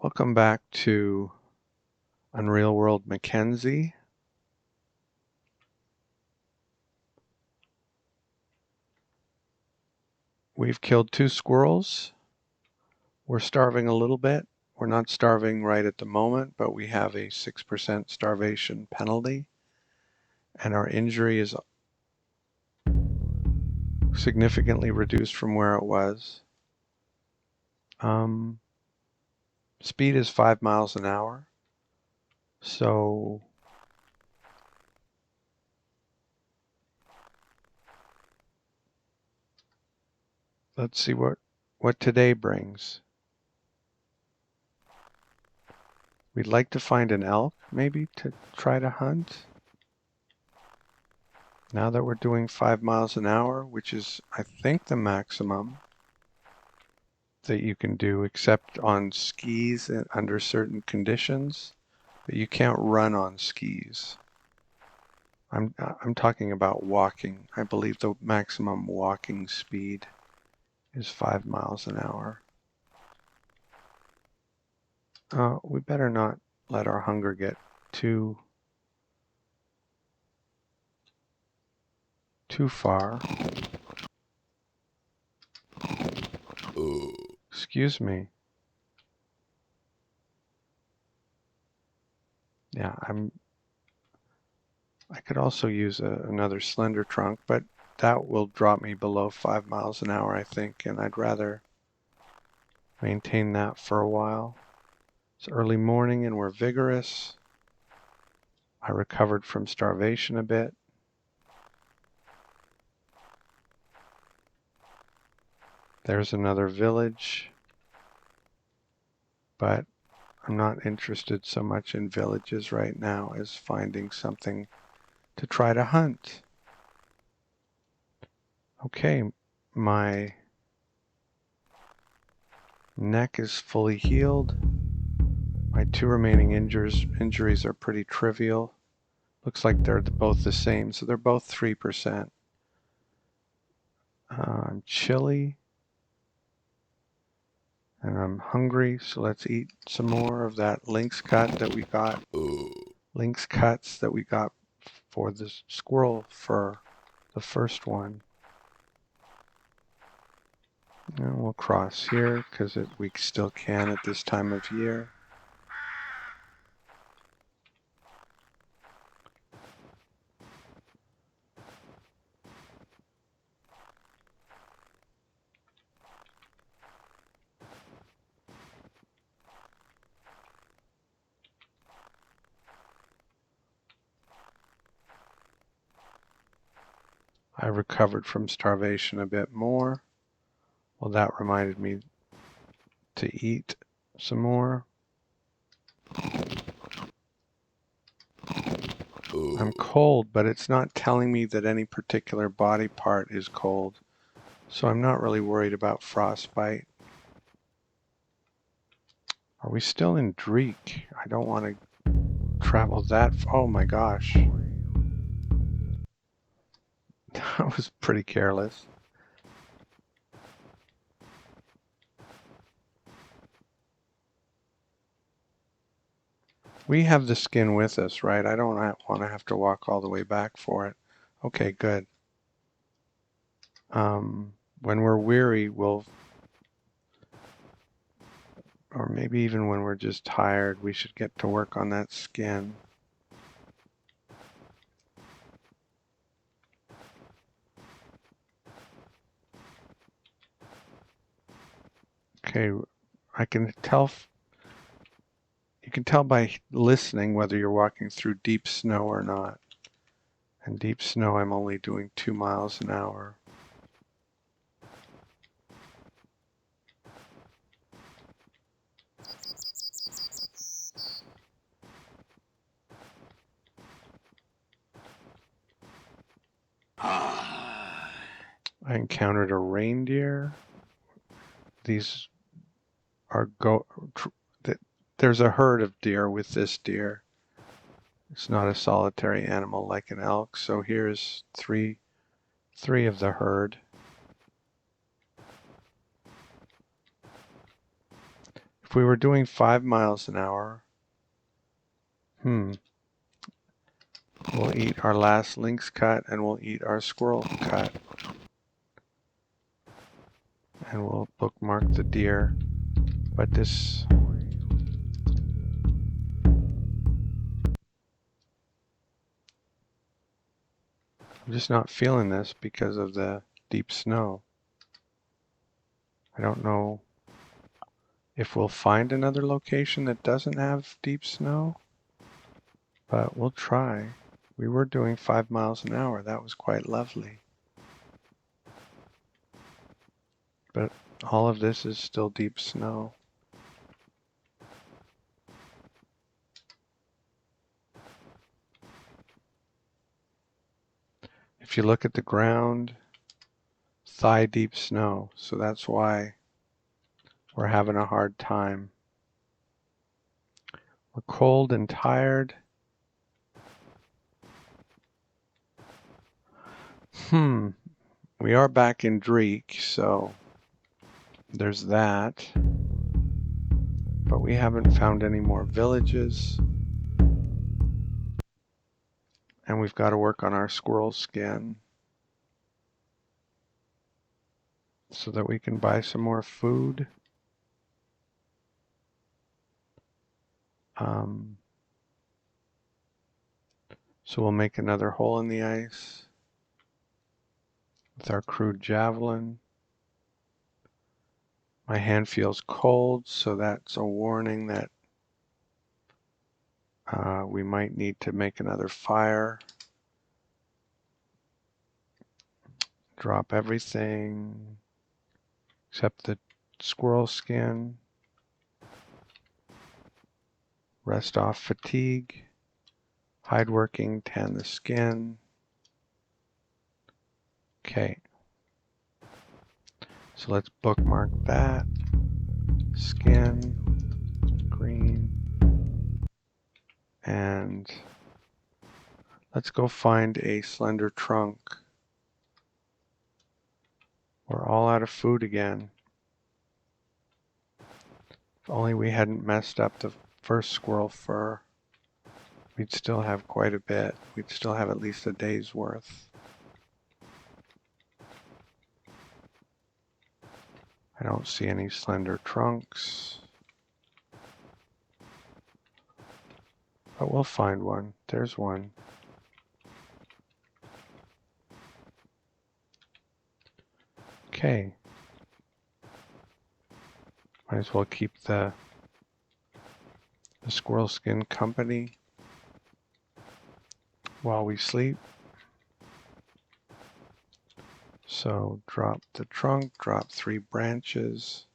Welcome back to Unreal World Mackenzie. We've killed 2 squirrels. We're starving a little bit. We're not starving right at the moment, but we have a 6% starvation penalty, and our injury is significantly reduced from where it was. Speed is 5 miles an hour. So let's see what today brings. We'd like to find an elk, maybe, to try to hunt. Now that we're doing 5 miles an hour, which is, I think, the maximum that you can do, except on skis and under certain conditions, but you can't run on skis. I'm talking about walking. I believe the maximum walking speed is 5 miles an hour. We better not let our hunger get too far. Excuse me. Yeah, I could also use another slender trunk, but that will drop me below 5 miles an hour, I think, and I'd rather maintain that for a while. It's early morning and we're vigorous. I recovered from starvation a bit. There's another village, but I'm not interested so much in villages right now as finding something to try to hunt. Okay, my neck is fully healed. My 2 remaining injuries are pretty trivial. Looks like they're both the same, so they're both 3%. I'm chilly, and I'm hungry, so let's eat some more of that lynx cuts that we got for the squirrel fur, the first one. And we'll cross here because we still can at this time of year. I recovered from starvation a bit more. Well, that reminded me to eat some more. I'm cold, but it's not telling me that any particular body part is cold. So I'm not really worried about frostbite. Are we still in Dreek? I don't want to travel that far. Oh my gosh. That was pretty careless. We have the skin with us, right? I don't want to have to walk all the way back for it. Okay, good. When we're weary, or maybe even when we're just tired, we should get to work on that skin. Okay, I can tell. You can tell by listening whether you're walking through deep snow or not. And deep snow, I'm only doing 2 miles an hour. I encountered a reindeer. These are there's a herd of deer with this deer. It's not a solitary animal like an elk. So here's three of the herd. If we were doing 5 miles an hour, we'll eat our last lynx cut and we'll eat our squirrel cut. And we'll bookmark the deer. But this, I'm just not feeling this because of the deep snow. I don't know if we'll find another location that doesn't have deep snow, but we'll try. We were doing 5 miles an hour. That was quite lovely. But all of this is still deep snow. If you look at the ground, thigh deep snow. So that's why we're having a hard time. We're cold and tired. We are back in Dreek, so there's that. But we haven't found any more villages. And we've got to work on our squirrel skin so that we can buy some more food. So we'll make another hole in the ice with our crude javelin. My hand feels cold, so that's a warning that we might need to make another fire. Drop everything except the squirrel skin. Rest off fatigue. Hide working, tan the skin. Okay. So let's bookmark that. Skin, green. And let's go find a slender trunk. We're all out of food again. If only we hadn't messed up the first squirrel fur, we'd still have quite a bit. We'd still have at least a day's worth. I don't see any slender trunks. But we'll find one. There's one. Okay. Might as well keep the squirrel skin company while we sleep. So drop the trunk, drop 3 branches,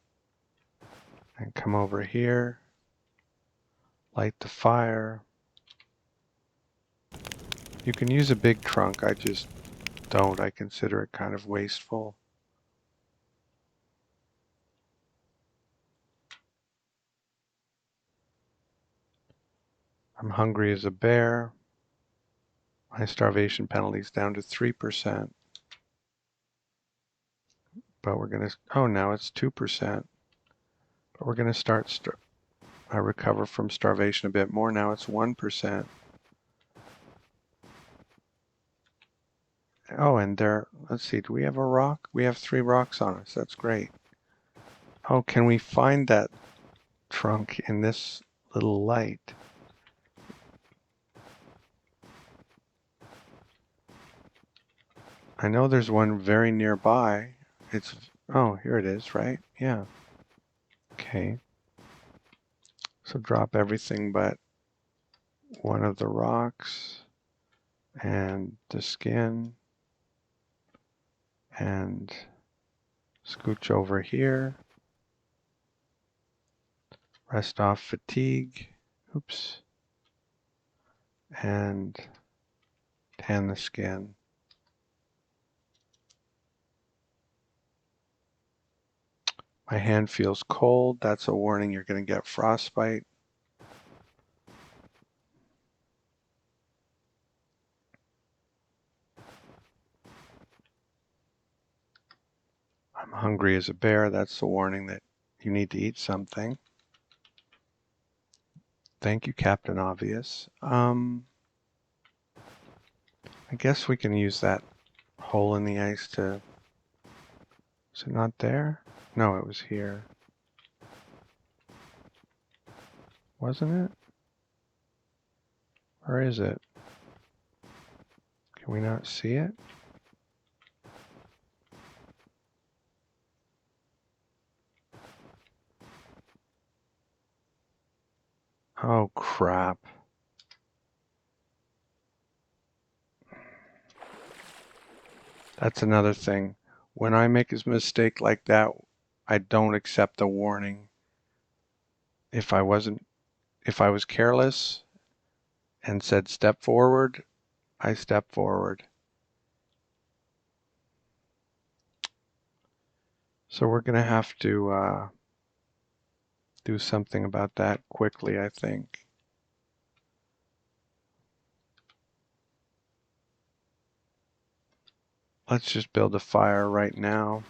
and come over here. Light the fire. You can use a big trunk, I just don't. I consider it kind of wasteful. I'm hungry as a bear. My starvation penalty is down to 3%. But we're going to, oh, now it's 2%. But we're going to start, I recover from starvation a bit more. Now it's 1%. Oh, and there, let's see, do we have a rock? We have 3 rocks on us. That's great. Oh, can we find that trunk in this little light? I know there's one very nearby. It's, oh, here it is, right? Yeah. Okay. So drop everything but one of the rocks and the skin and scooch over here. Rest off fatigue. Oops. And tan the skin. My hand feels cold. That's a warning you're going to get frostbite. I'm hungry as a bear. That's a warning that you need to eat something. Thank you, Captain Obvious. I guess we can use that hole in the ice to... Is it not there? No, it was here. Wasn't it? Or is it? Can we not see it? Oh, crap. That's another thing. When I make a mistake like that, I don't accept the warning. If I was careless and said step forward, I step forward. So we're going to have to do something about that quickly, I think. Let's just build a fire right now.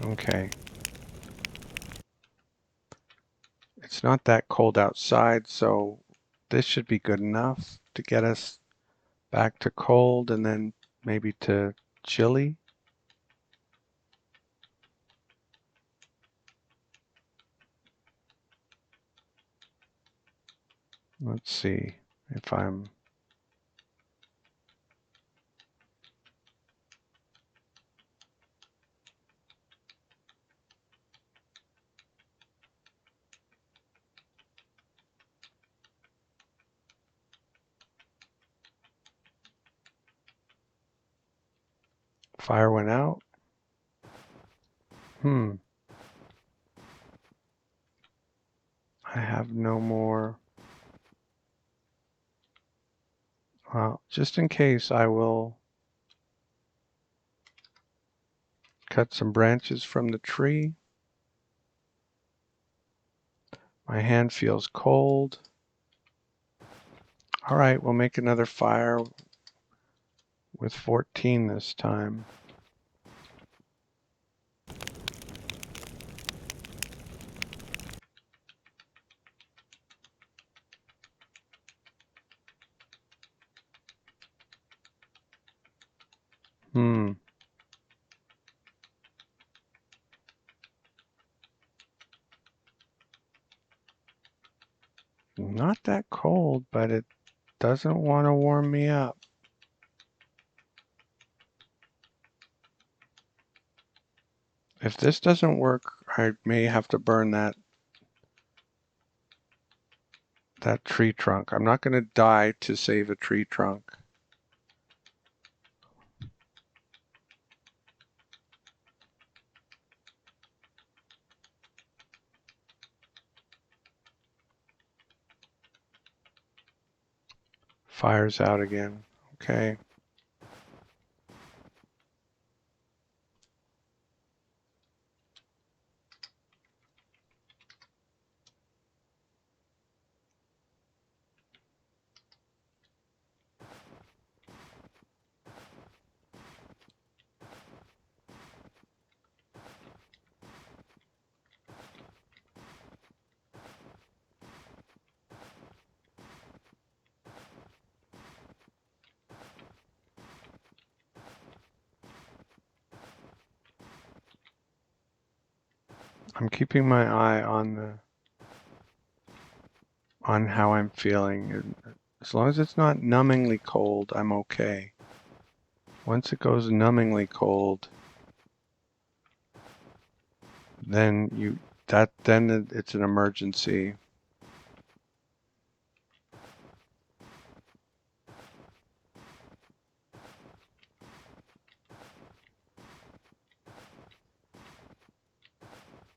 Okay. It's not that cold outside, so this should be good enough to get us back to cold and then maybe to chilly. Let's see if I'm... Fire went out. I have no more. Well, just in case, I will cut some branches from the tree. My hand feels cold. All right, we'll make another fire with 14 this time. Not that cold, but it doesn't want to warm me up. If this doesn't work, I may have to burn that tree trunk. I'm not going to die to save a tree trunk. Fire's out again. Okay. I'm keeping my eye on how I'm feeling. As long as it's not numbingly cold, I'm okay. Once it goes numbingly cold, then it's an emergency.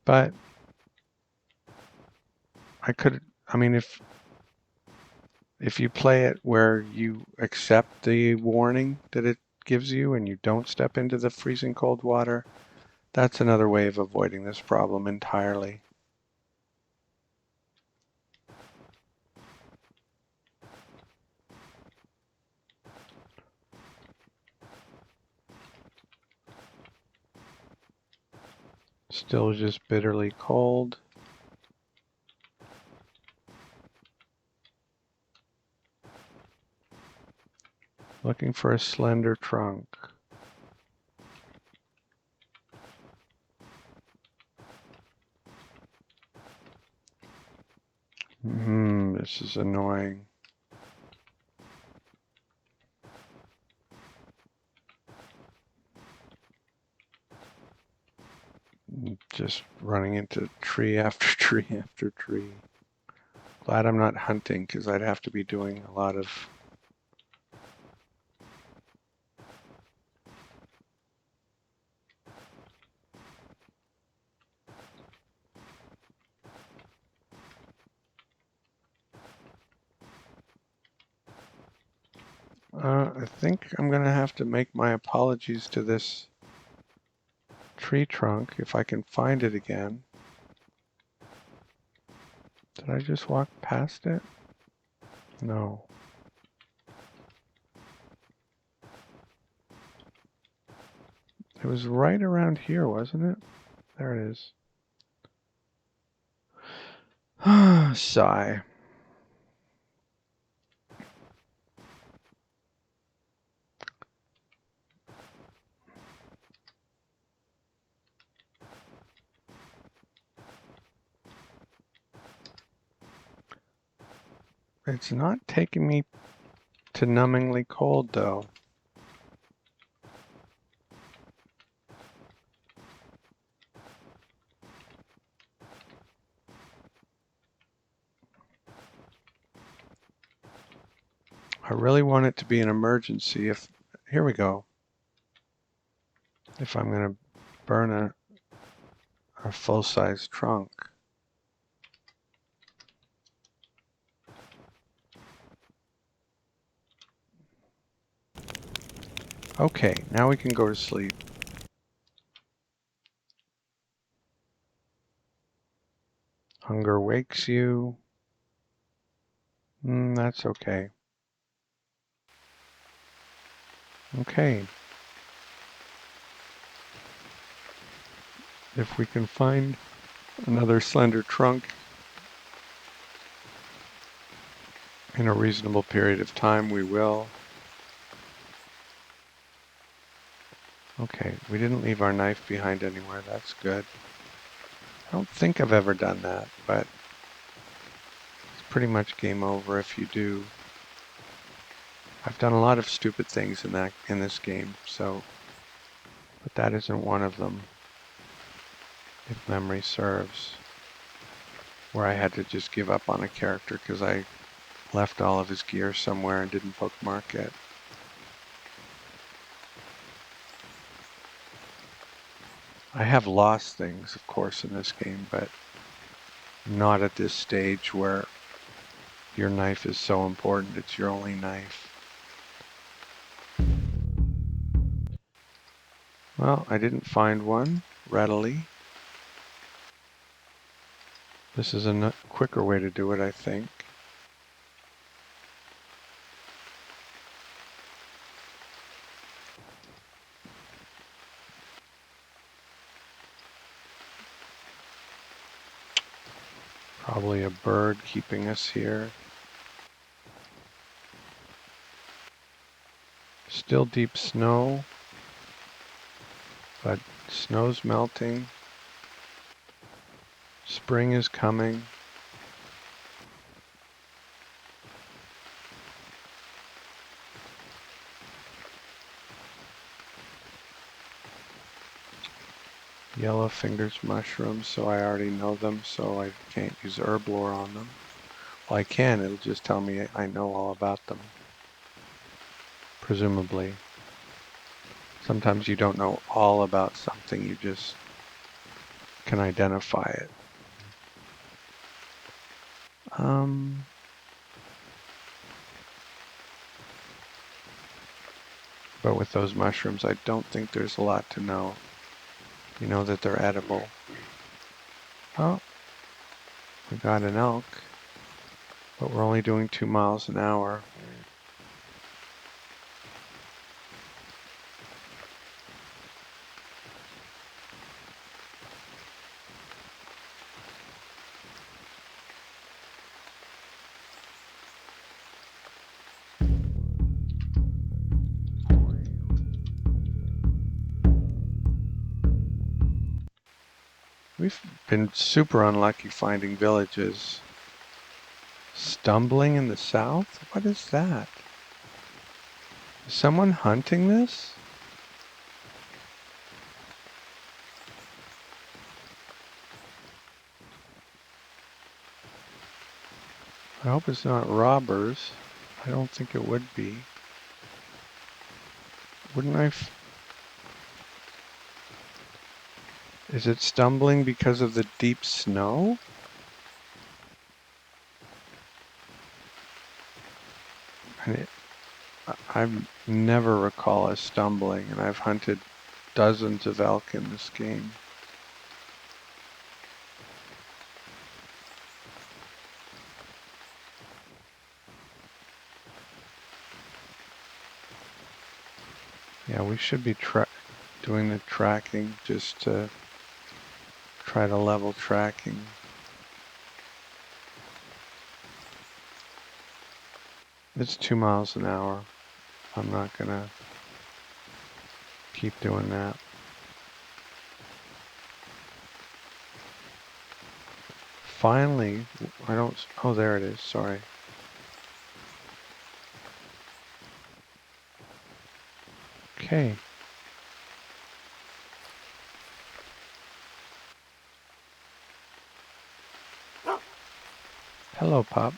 But I mean, if you play it where you accept the warning that it gives you and you don't step into the freezing cold water, that's another way of avoiding this problem entirely. Still just bitterly cold. Looking for a slender trunk. This is annoying. Just running into tree after tree after tree. Glad I'm not hunting, because I'd have to be doing a lot of I think I'm gonna have to make my apologies to this tree trunk if I can find it again. Did I just walk past it? No. It was right around here, wasn't it? There it is. Sigh. It's not taking me to numbingly cold, though. I really want it to be an emergency. Here we go. If I'm going to burn a full-size trunk. Okay, now we can go to sleep. Hunger wakes you. That's okay. Okay. If we can find another slender trunk in a reasonable period of time, we will. Okay, we didn't leave our knife behind anywhere. That's good. I don't think I've ever done that, but it's pretty much game over if you do. I've done a lot of stupid things in this game, but that isn't one of them, if memory serves, where I had to just give up on a character because I left all of his gear somewhere and didn't bookmark it. I have lost things, of course, in this game, but not at this stage where your knife is so important. It's your only knife. Well, I didn't find one readily. This is a quicker way to do it, I think. Probably a bird keeping us here. Still deep snow, but snow's melting. Spring is coming. Yellow fingers mushrooms, so I already know them, so I can't use herb lore on them. Well, I can, it'll just tell me I know all about them. Presumably. Sometimes you don't know all about something, you just can identify it. But with those mushrooms, I don't think there's a lot to know. You know that they're edible. Oh, we got an elk, but we're only doing 2 miles an hour. We've been super unlucky finding villages. Stumbling in the south? What is that? Is someone hunting this? I hope it's not robbers. I don't think it would be. Wouldn't I? Is it stumbling because of the deep snow? I never recall us stumbling, and I've hunted dozens of elk in this game. Yeah, we should be doing the tracking just to try to level tracking. It's 2 miles an hour. I'm not gonna keep doing that. Finally, I don't, oh, there it is, sorry. Okay. Hello, pup.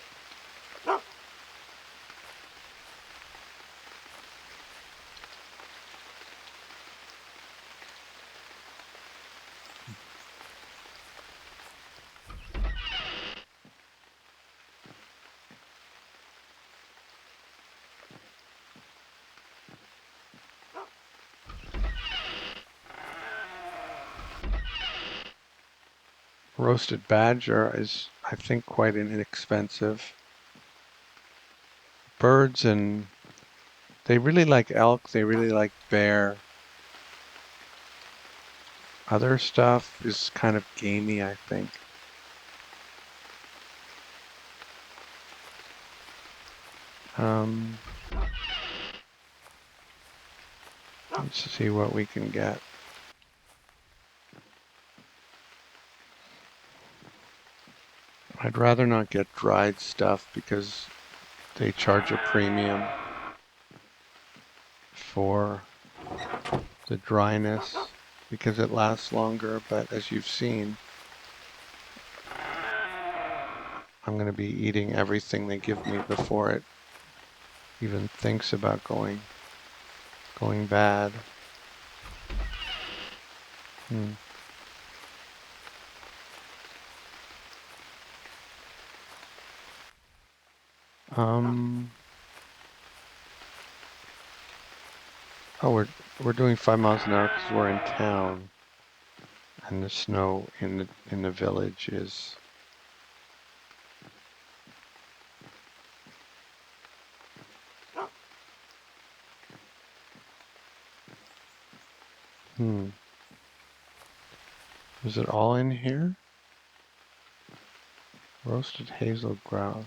Roasted badger is, I think, quite inexpensive. Birds, and they really like elk, they really like bear. Other stuff is kind of gamey, I think. Let's see what we can get. I'd rather not get dried stuff because they charge a premium for the dryness because it lasts longer, but as you've seen, I'm going to be eating everything they give me before it even thinks about going bad. Oh, we're doing 5 miles an hour because we're in town, and the snow in the village is. Is it all in here? Roasted hazel grouse.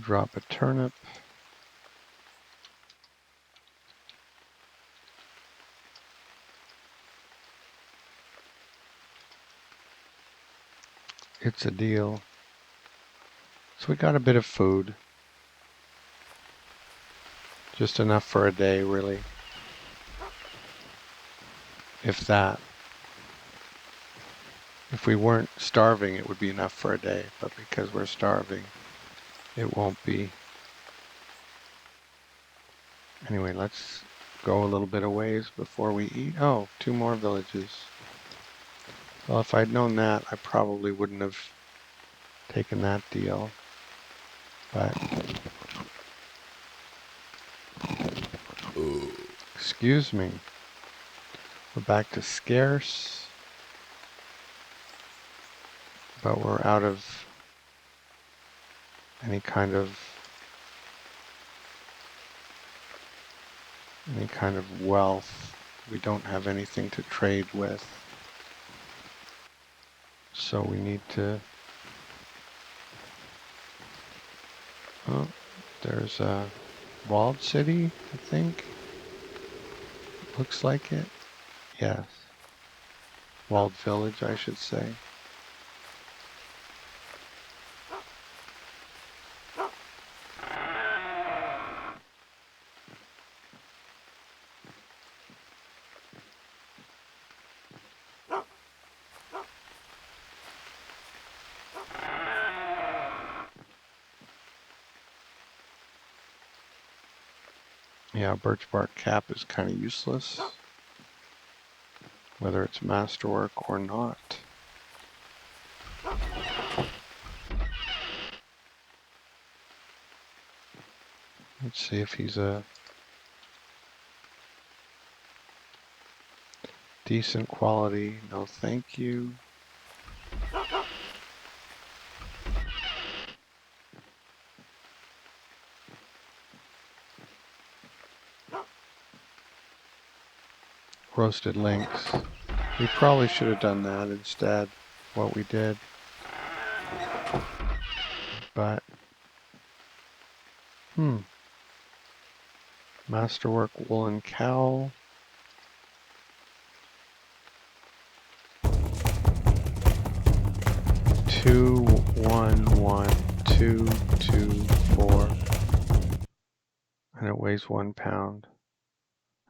Drop a turnip. It's a deal. So we got a bit of food. Just enough for a day, really. If that. If we weren't starving, it would be enough for a day. But because we're starving, it won't be. Anyway, let's go a little bit of ways before we eat. Oh, 2 more villages. Well, if I'd known that, I probably wouldn't have taken that deal. But excuse me. We're back to scarce, but we're out of any kind of wealth. We don't have anything to trade with. So we need to, oh, there's a walled city, I think. Looks like it. Yes. Walled village, I should say. Yeah, birch bark cap is kind of useless, whether it's masterwork or not. Let's see if he's a decent quality. No, thank you. Roasted lynx. We probably should have done that instead, what we did. But, Masterwork woolen cowl. Two, 1, 1, 2, 2, 4. And it weighs 1 pound.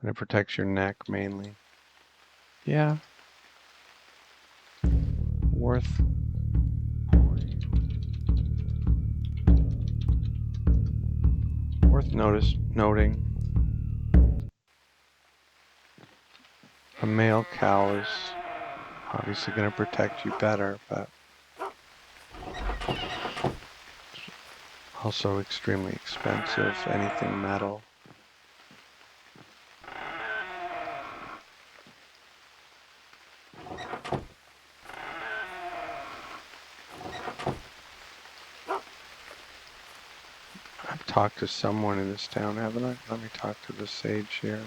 And it protects your neck mainly. Yeah. Worth noting. A male cow is obviously going to protect you better, but also extremely expensive, anything metal. I've talked to someone in this town, haven't I? Let me talk to the sage here.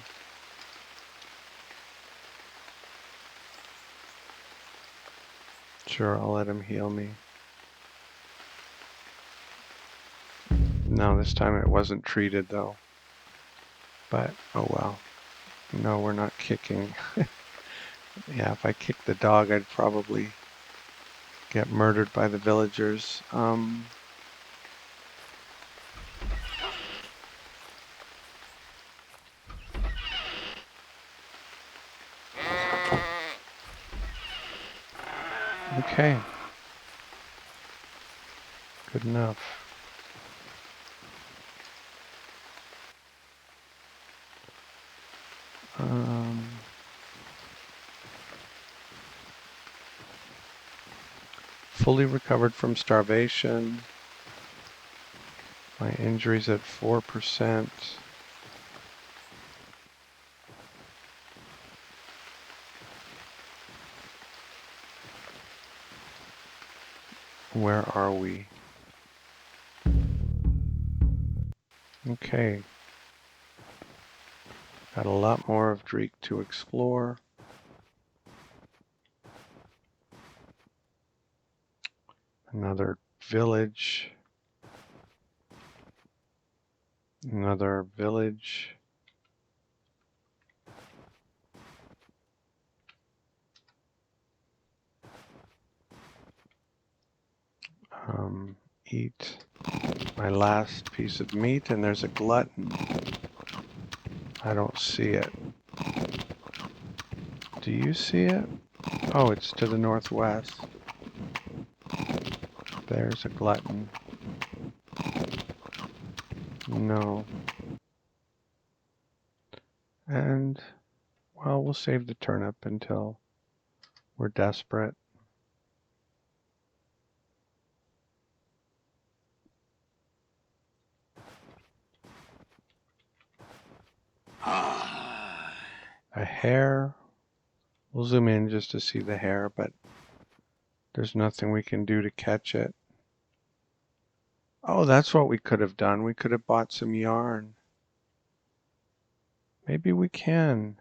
Sure, I'll let him heal me. No, this time it wasn't treated though. But, oh well. No, we're not kicking. Yeah, if I kicked the dog, I'd probably get murdered by the villagers. Okay. Good enough. Fully recovered from starvation. My injury's at 4%. Where are we? Okay. Got a lot more of Dreek to explore. Another village. Another village. Eat my last piece of meat, and there's a glutton. I don't see it. Do you see it? Oh, it's to the northwest. There's a glutton. No. And, well, we'll save the turnip until we're desperate. A hare. We'll zoom in just to see the hare, but there's nothing we can do to catch it. Oh, that's what we could have done. We could have bought some yarn. Maybe we can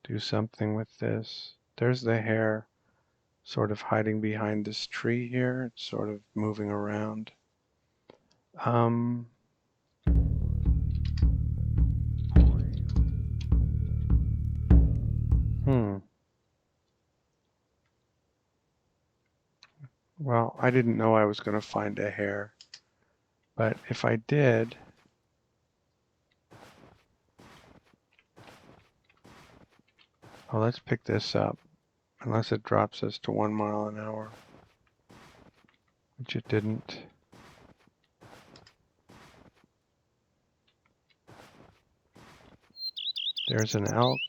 do something with this. There's the hare sort of hiding behind this tree here. It's sort of moving around. Well, I didn't know I was going to find a hare, but if I did, well, let's pick this up, unless it drops us to 1 mile an hour, which it didn't. There's an elk.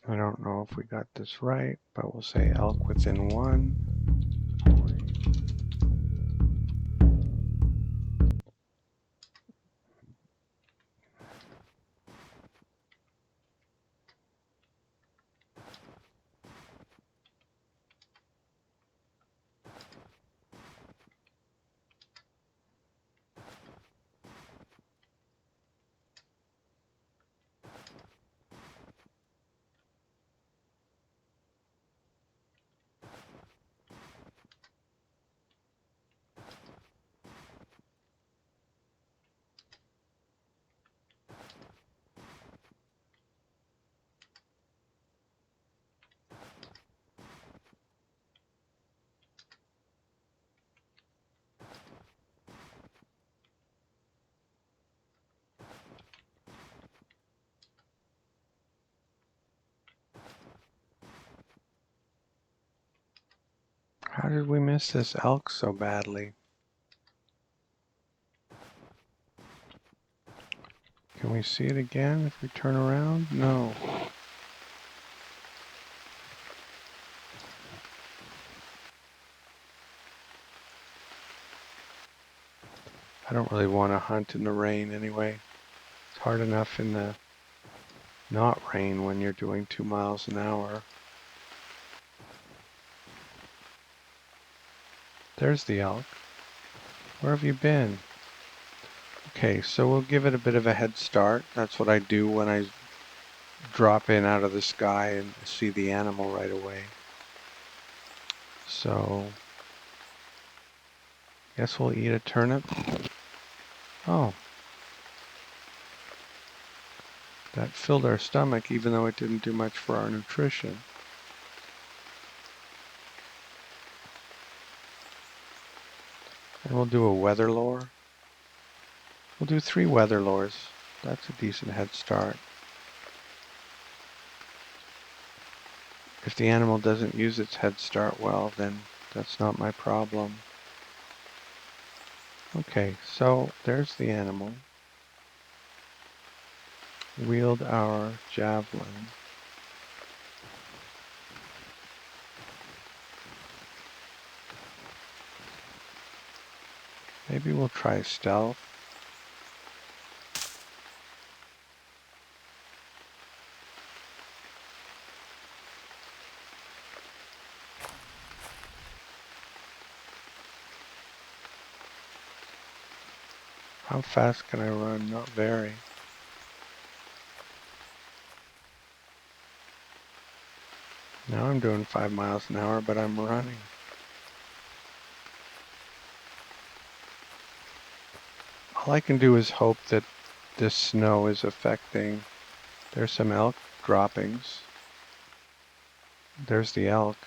I don't know if we got this right, but we'll say elk within 1. How did we miss this elk so badly? Can we see it again if we turn around? No. I don't really want to hunt in the rain anyway. It's hard enough in the not rain when you're doing 2 miles an hour. There's the elk. Where have you been? Okay, so we'll give it a bit of a head start. That's what I do when I drop in out of the sky and see the animal right away. So, guess we'll eat a turnip. Oh, that filled our stomach even though it didn't do much for our nutrition. And we'll do a weather lore. We'll do 3 weather lores. That's a decent head start. If the animal doesn't use its head start well, then that's not my problem. Okay, so there's the animal. Wield our javelin. Maybe we'll try stealth. How fast can I run? Not very. Now I'm doing 5 miles an hour, but I'm running. All I can do is hope that this snow is affecting. There's some elk droppings. There's the elk.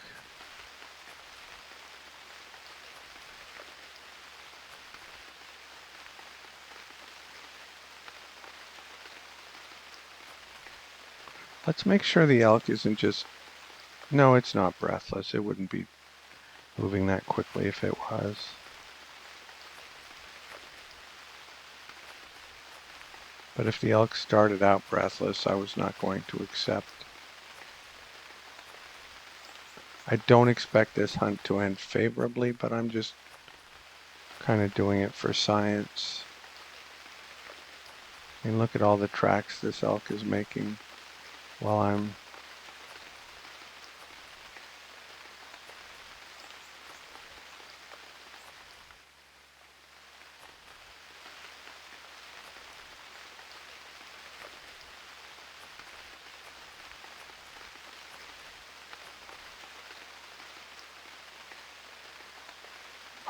Let's make sure the elk isn't just... No, it's not breathless. It wouldn't be moving that quickly if it was. But if the elk started out breathless, I was not going to accept. I don't expect this hunt to end favorably, but I'm just kind of doing it for science. I mean, look at all the tracks this elk is making while I'm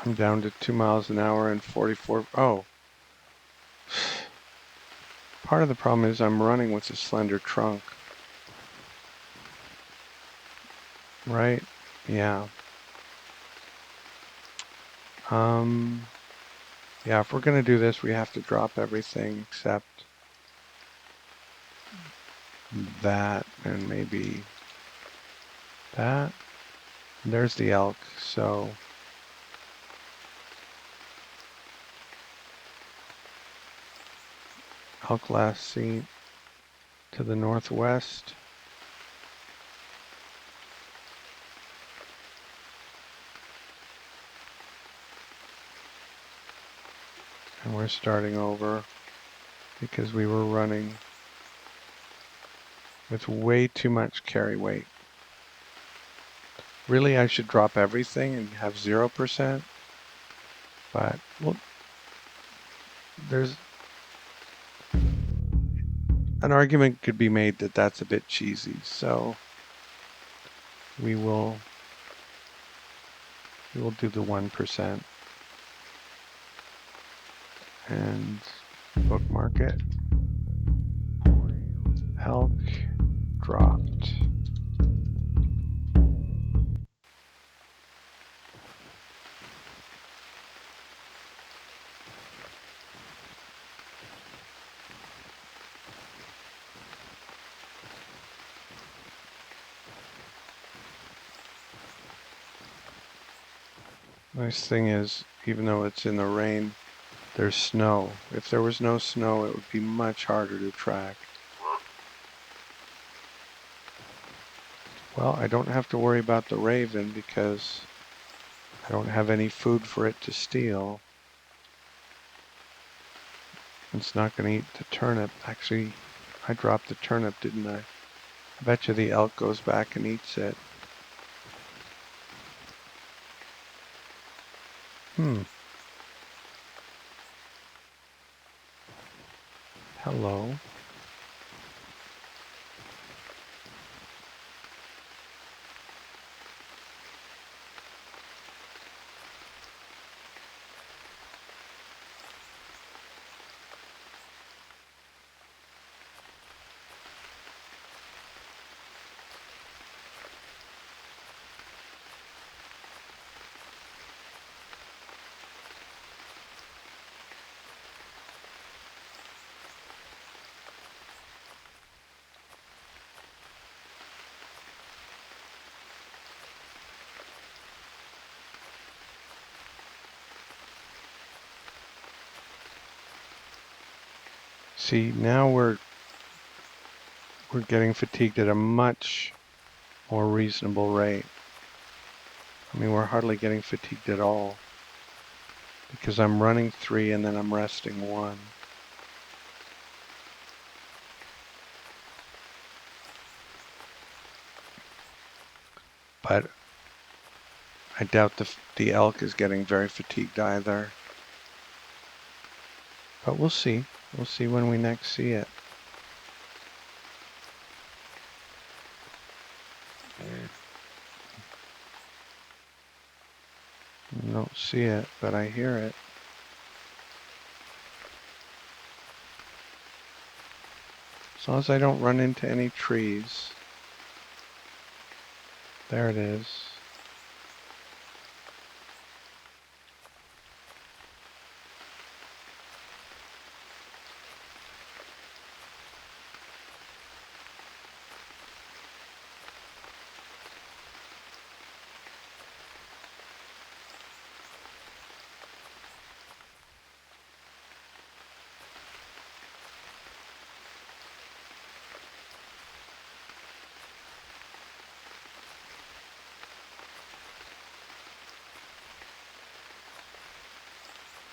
I'm down to 2 miles an hour and 44. Oh, part of the problem is I'm running with a slender trunk. Right? Yeah. Yeah, if we're going to do this, we have to drop everything except that and maybe that. There's the elk, so elk last seen to the northwest. And we're starting over because we were running with way too much carry weight. Really, I should drop everything and have 0%, but well, there's an argument could be made that that's a bit cheesy, so we will do the 1% and bookmark it. Elk dropped. Nice thing is, even though it's in the rain, there's snow. If there was no snow, it would be much harder to track. Well, I don't have to worry about the raven because I don't have any food for it to steal. It's not going to eat the turnip. Actually, I dropped the turnip, didn't I? I bet you the elk goes back and eats it. Hello. See, now we're getting fatigued at a much more reasonable rate. I mean, we're hardly getting fatigued at all because I'm running 3 and then I'm resting 1. But I doubt the elk is getting very fatigued either. But we'll see. We'll see when we next see it. I don't see it, but I hear it. As long as I don't run into any trees. There it is.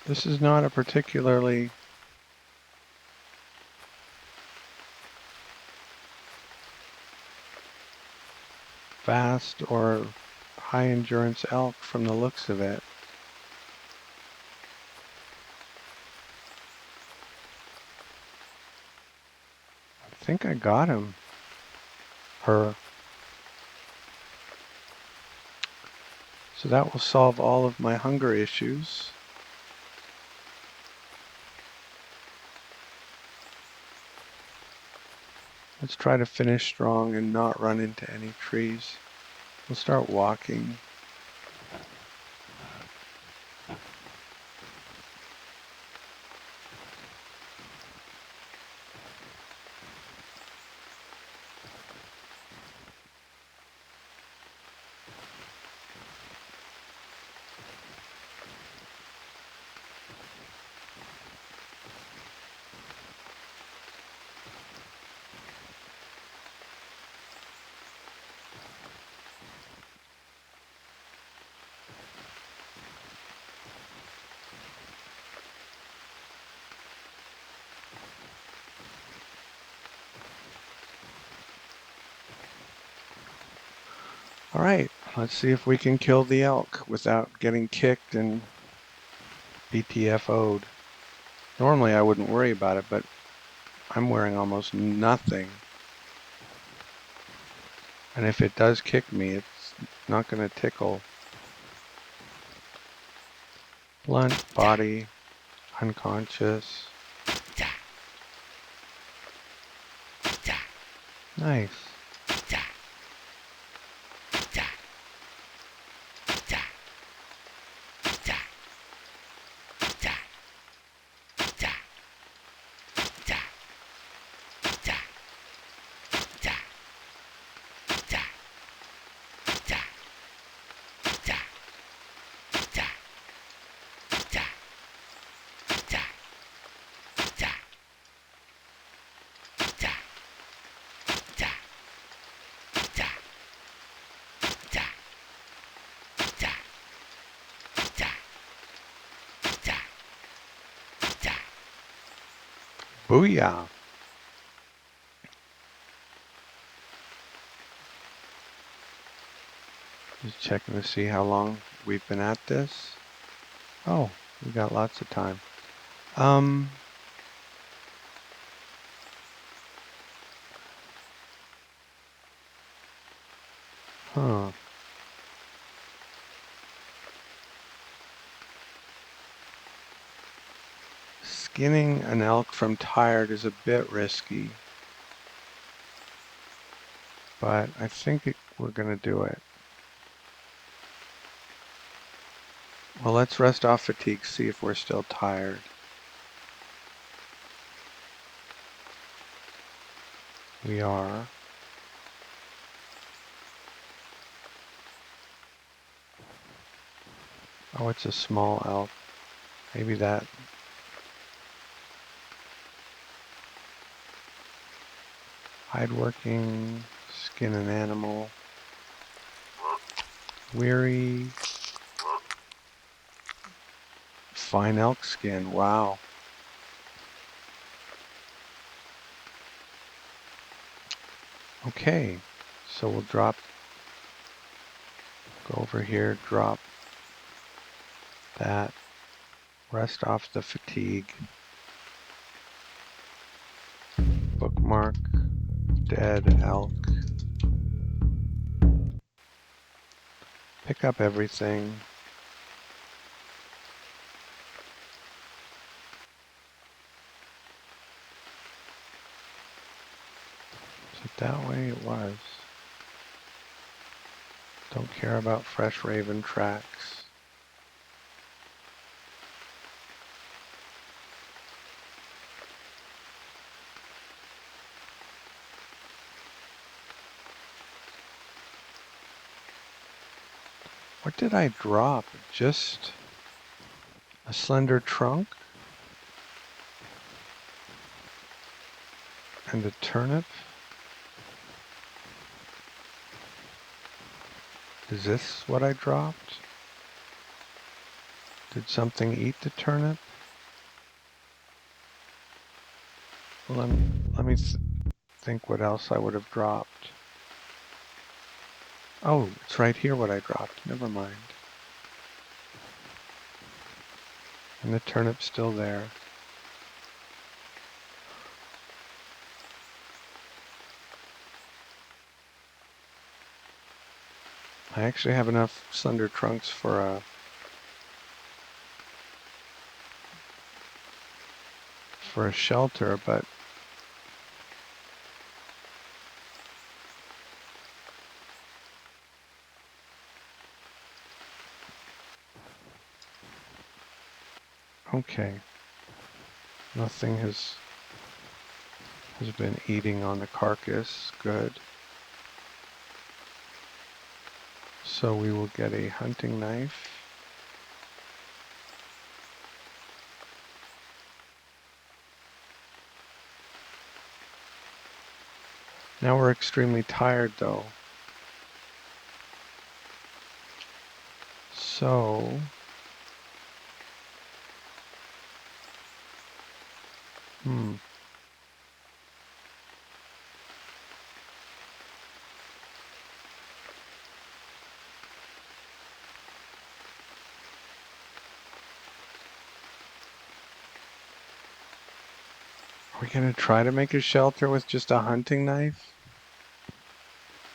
This is not a particularly fast or high endurance elk from the looks of it. I think I got him. Her. So that will solve all of my hunger issues. Let's try to finish strong and not run into any trees. We'll start walking. All right, let's see if we can kill the elk without getting kicked and BTFO'd. Normally I wouldn't worry about it, but I'm wearing almost nothing. And if it does kick me, it's not going to tickle. Blunt body, unconscious. Nice. Booyah. Just checking to see how long we've been at this. Oh, we got lots of time. Huh. Skinning an elk from tired is a bit risky, but I think we're going to do it. Well, let's rest off fatigue, see if we're still tired. We are. Oh, it's a small elk. Maybe that. Hide working, skin an animal. Weary. Fine elk skin, wow. Okay, so we'll go over here, drop that, rest off the fatigue. Bookmark, dead elk. Pick up everything. Is it that way? It was. Don't care about fresh raven tracks. What did I drop? Just a slender trunk? And a turnip? Is this what I dropped? Did something eat the turnip? Well, let me think what else I would have dropped. Oh, it's right here what I dropped. Never mind. And the turnip's still there. I actually have enough slender trunks for a shelter, but okay. Nothing has been eating on the carcass. Good. So we will get a hunting knife. Now we're extremely tired though. So, are we gonna try to make a shelter with just a hunting knife?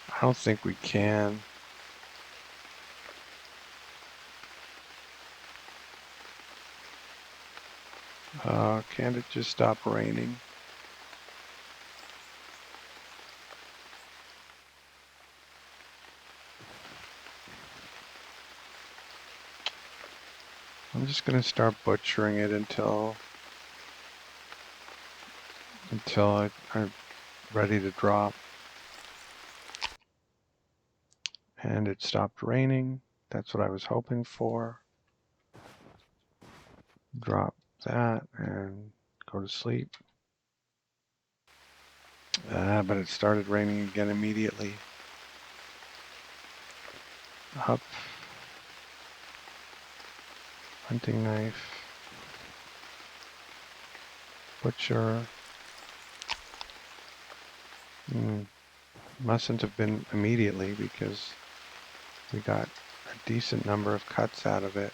I don't think we can. Can't it just stop raining? I'm just gonna start butchering it until I'm ready to drop. And it stopped raining. That's what I was hoping for. Drop that and go to sleep. But it started raining again immediately. Up. Hunting knife. Butcher. Mustn't have been immediately because we got a decent number of cuts out of it.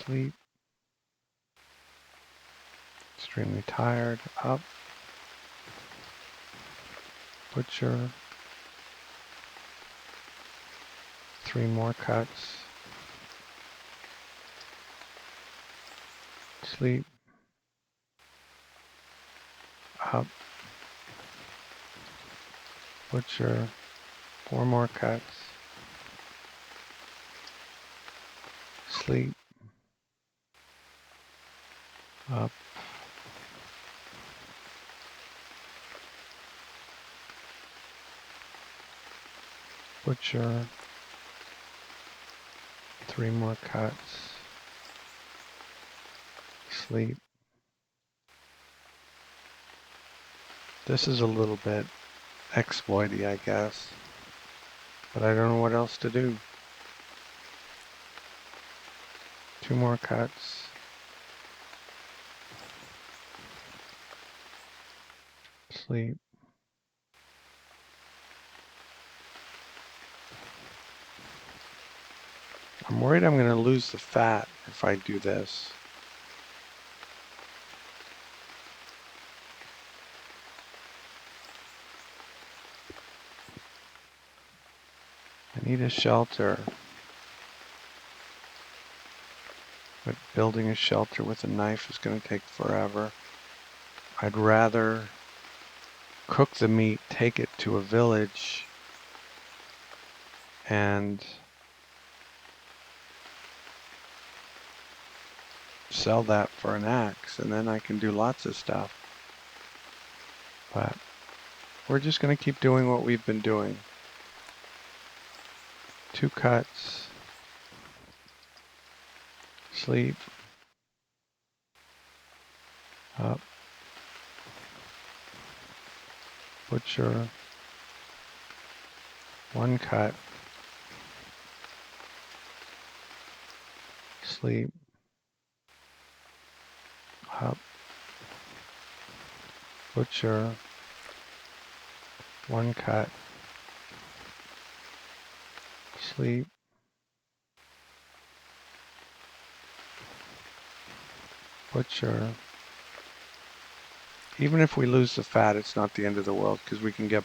Sleep. Extremely tired. Up. Butcher. 3 more cuts. Sleep. Up. Butcher. 4 more cuts. Sleep. Up. Butcher. 3 more cuts. Sleep. This is a little bit exploity, I guess, but I don't know what else to do. 2 more cuts. Sleep. I'm worried I'm going to lose the fat if I do this. I need a shelter, but building a shelter with a knife is going to take forever. I'd rather cook the meat, take it to a village, and sell that for an axe, and then I can do lots of stuff. But we're just going to keep doing what we've been doing. 2 cuts. Sleep. Up. Butcher. 1 cut. Sleep. Up. Butcher. 1 cut. Sleep. Butcher. Even if we lose the fat, it's not the end of the world because we can get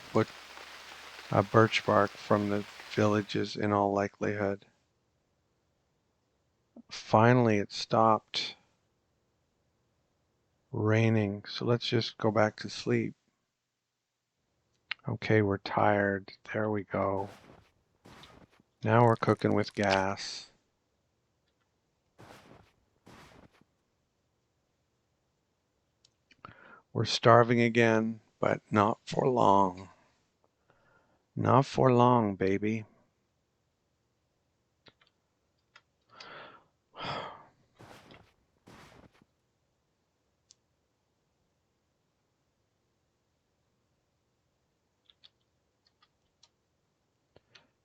birch bark from the villages in all likelihood. Finally, it stopped raining, so let's just go back to sleep. Okay, we're tired. There we go. Now we're cooking with gas. We're starving again, but not for long. Not for long, baby.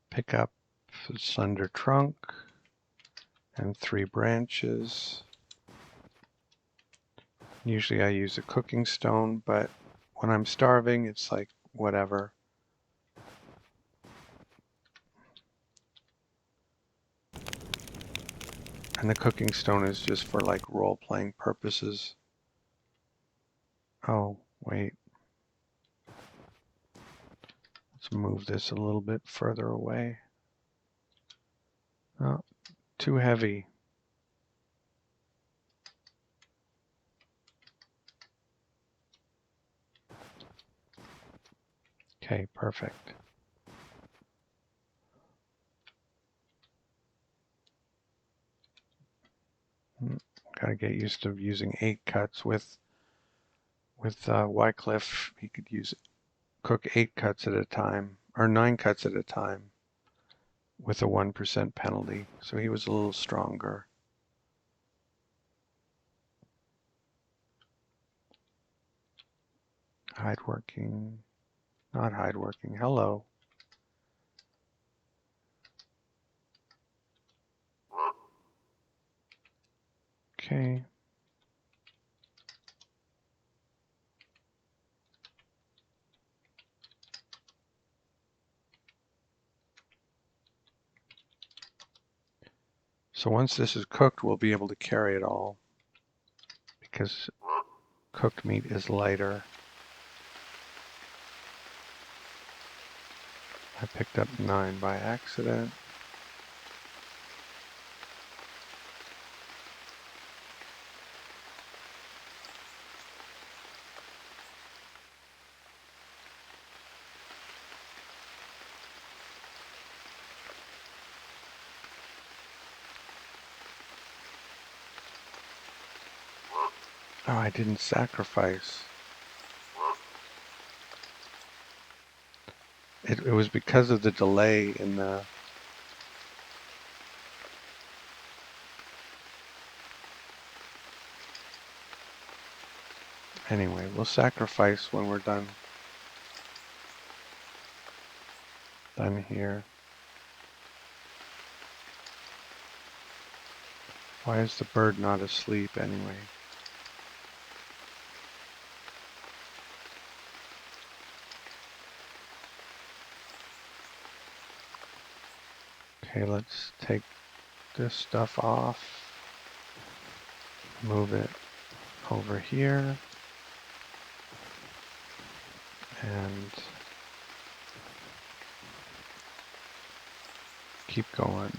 Pick up a slender trunk and 3 branches. Usually I use a cooking stone, but when I'm starving, it's like whatever. And the cooking stone is just for like role-playing purposes. Oh, wait. Let's move this a little bit further away. Oh, too heavy. Okay, perfect. Gotta get used to using 8 cuts with Wycliffe. He could cook 8 cuts at a time, or 9 cuts at a time, with a 1% penalty. So he was a little stronger. Hide working, not hide working. Hello. Okay. So once this is cooked, we'll be able to carry it all because cooked meat is lighter. I picked up 9 by accident. Oh, I didn't sacrifice. It was because of the delay in the... Anyway, we'll sacrifice when we're done here. Why is the bird not asleep anyway? Okay, let's take this stuff off. Move it over here. And keep going.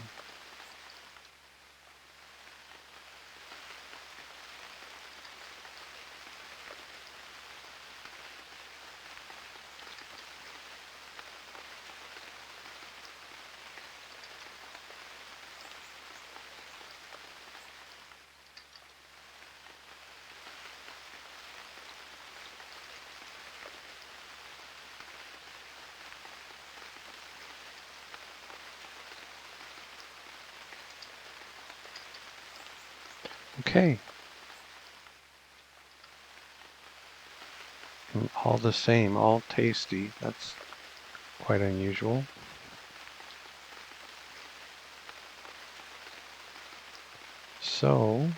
Okay. All the same, all tasty. That's quite unusual. So,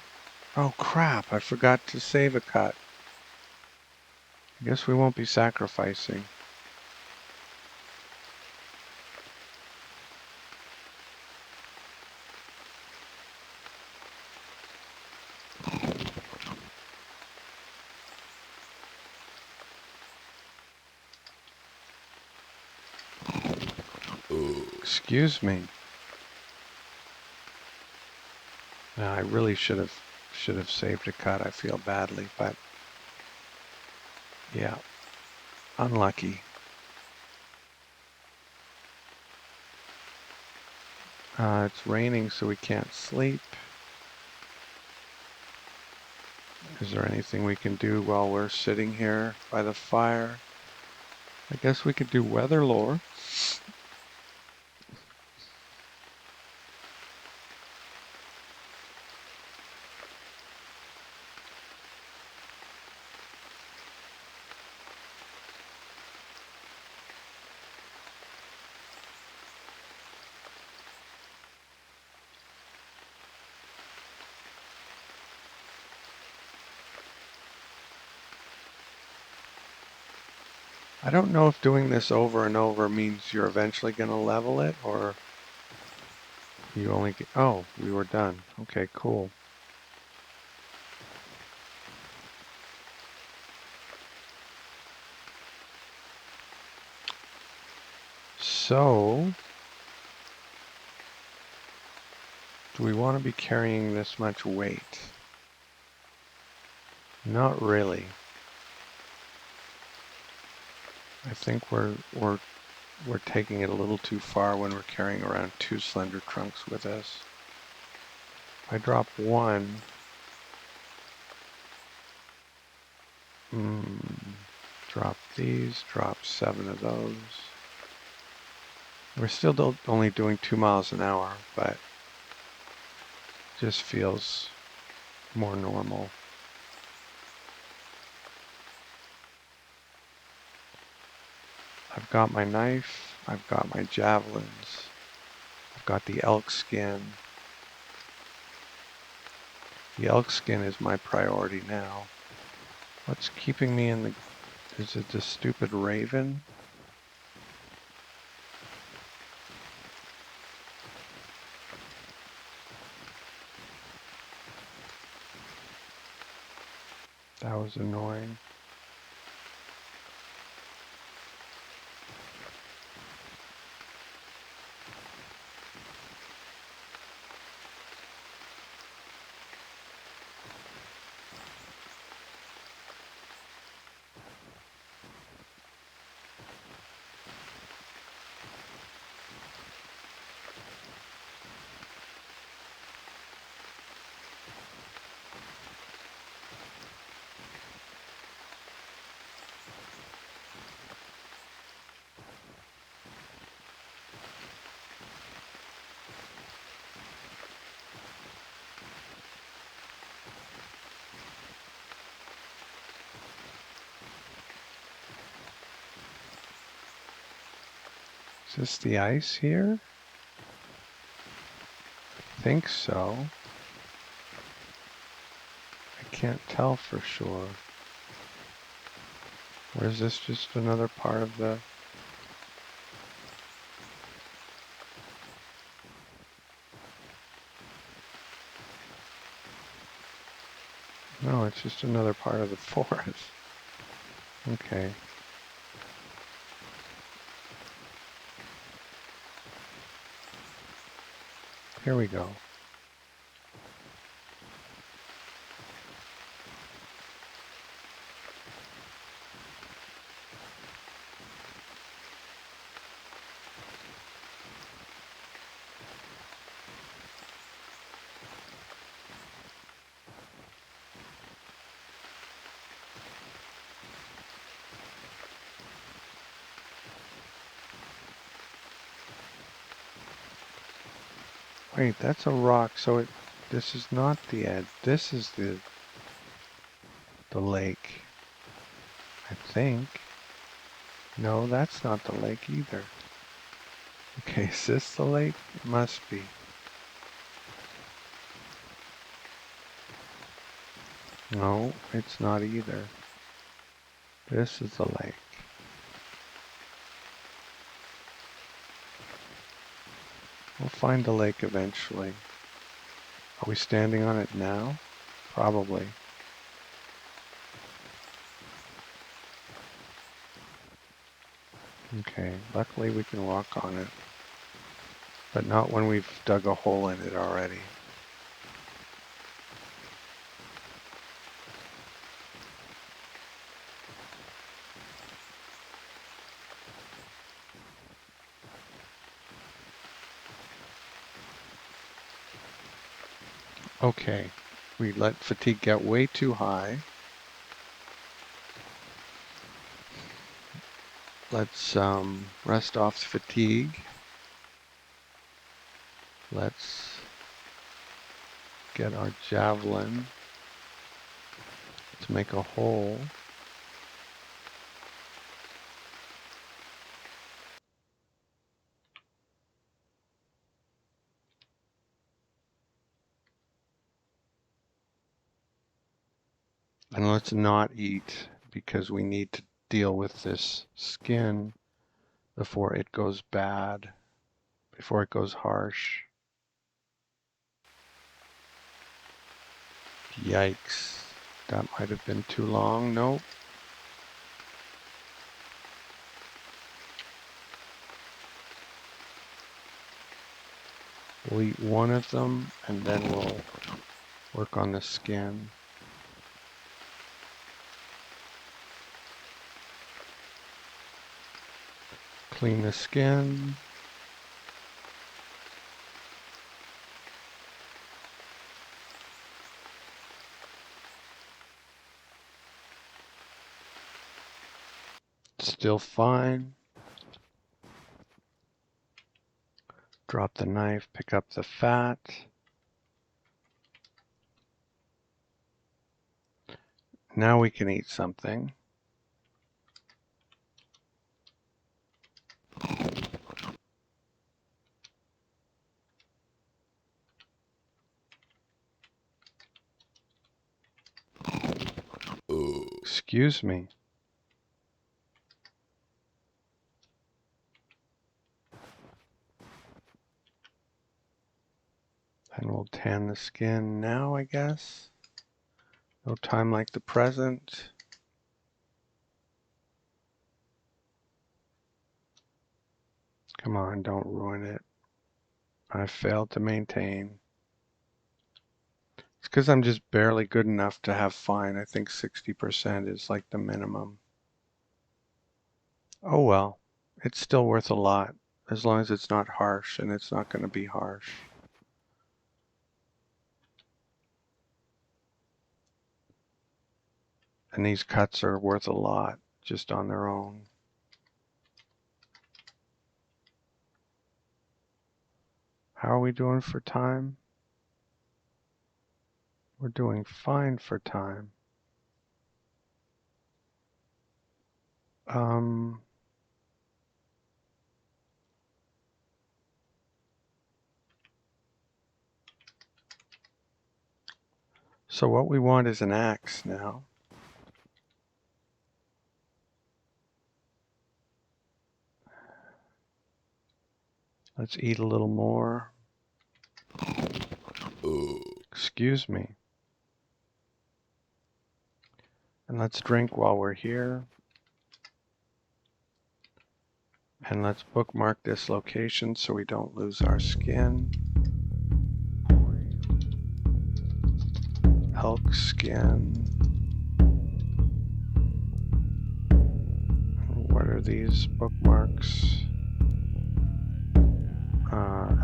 oh crap, I forgot to save a cut. I guess we won't be sacrificing. Excuse me. I really should have saved a cut. I feel badly, but yeah, unlucky. It's raining, so we can't sleep. Is there anything we can do while we're sitting here by the fire? I guess we could do weather lore. I don't know if doing this over and over means you're eventually going to level it, or you only get... Oh, we were done. Okay, cool. So, do we want to be carrying this much weight? Not really. I think we're taking it a little too far when we're carrying around 2 slender trunks with us. If I drop 1, drop these, drop 7 of those. We're still only doing 2 miles an hour, but just feels more normal. I've got my knife, I've got my javelins, I've got the elk skin. The elk skin is my priority now. What's keeping me in the... Is it the stupid raven? That was annoying. Is this the ice here? I think so. I can't tell for sure. Or is this just another part of the... No, it's just another part of the forest. Okay. Here we go. Wait, that's a rock, so this is not the edge. This is the lake, I think. No, that's not the lake either. Okay, is this the lake? It must be. No, it's not either. This is the lake. We'll find the lake eventually. Are we standing on it now? Probably. Okay, luckily we can walk on it. but not when we've dug a hole in it already. Okay, we let fatigue get way too high. Let's rest off fatigue. Let's get our javelin to make a hole. And let's not eat because we need to deal with this skin before it goes bad, before it goes harsh. Yikes. That might have been too long. Nope. We'll eat one of them and then we'll work on the skin. Clean the skin. Still fine. Drop the knife, pick up the fat. Now we can eat something. Excuse me. And we'll tan the skin now, I guess. No time like the present. Come on, don't ruin it. I failed to maintain. It's because I'm just barely good enough to have fine. I think 60% is like the minimum. Oh well, it's still worth a lot as long as it's not harsh, and it's not going to be harsh. And these cuts are worth a lot just on their own. How are we doing for time? We're doing fine for time. So what we want is an axe now. Let's eat a little more. Excuse me. And let's drink while we're here. And let's bookmark this location so we don't lose our skin. Elk skin. What are these bookmarks?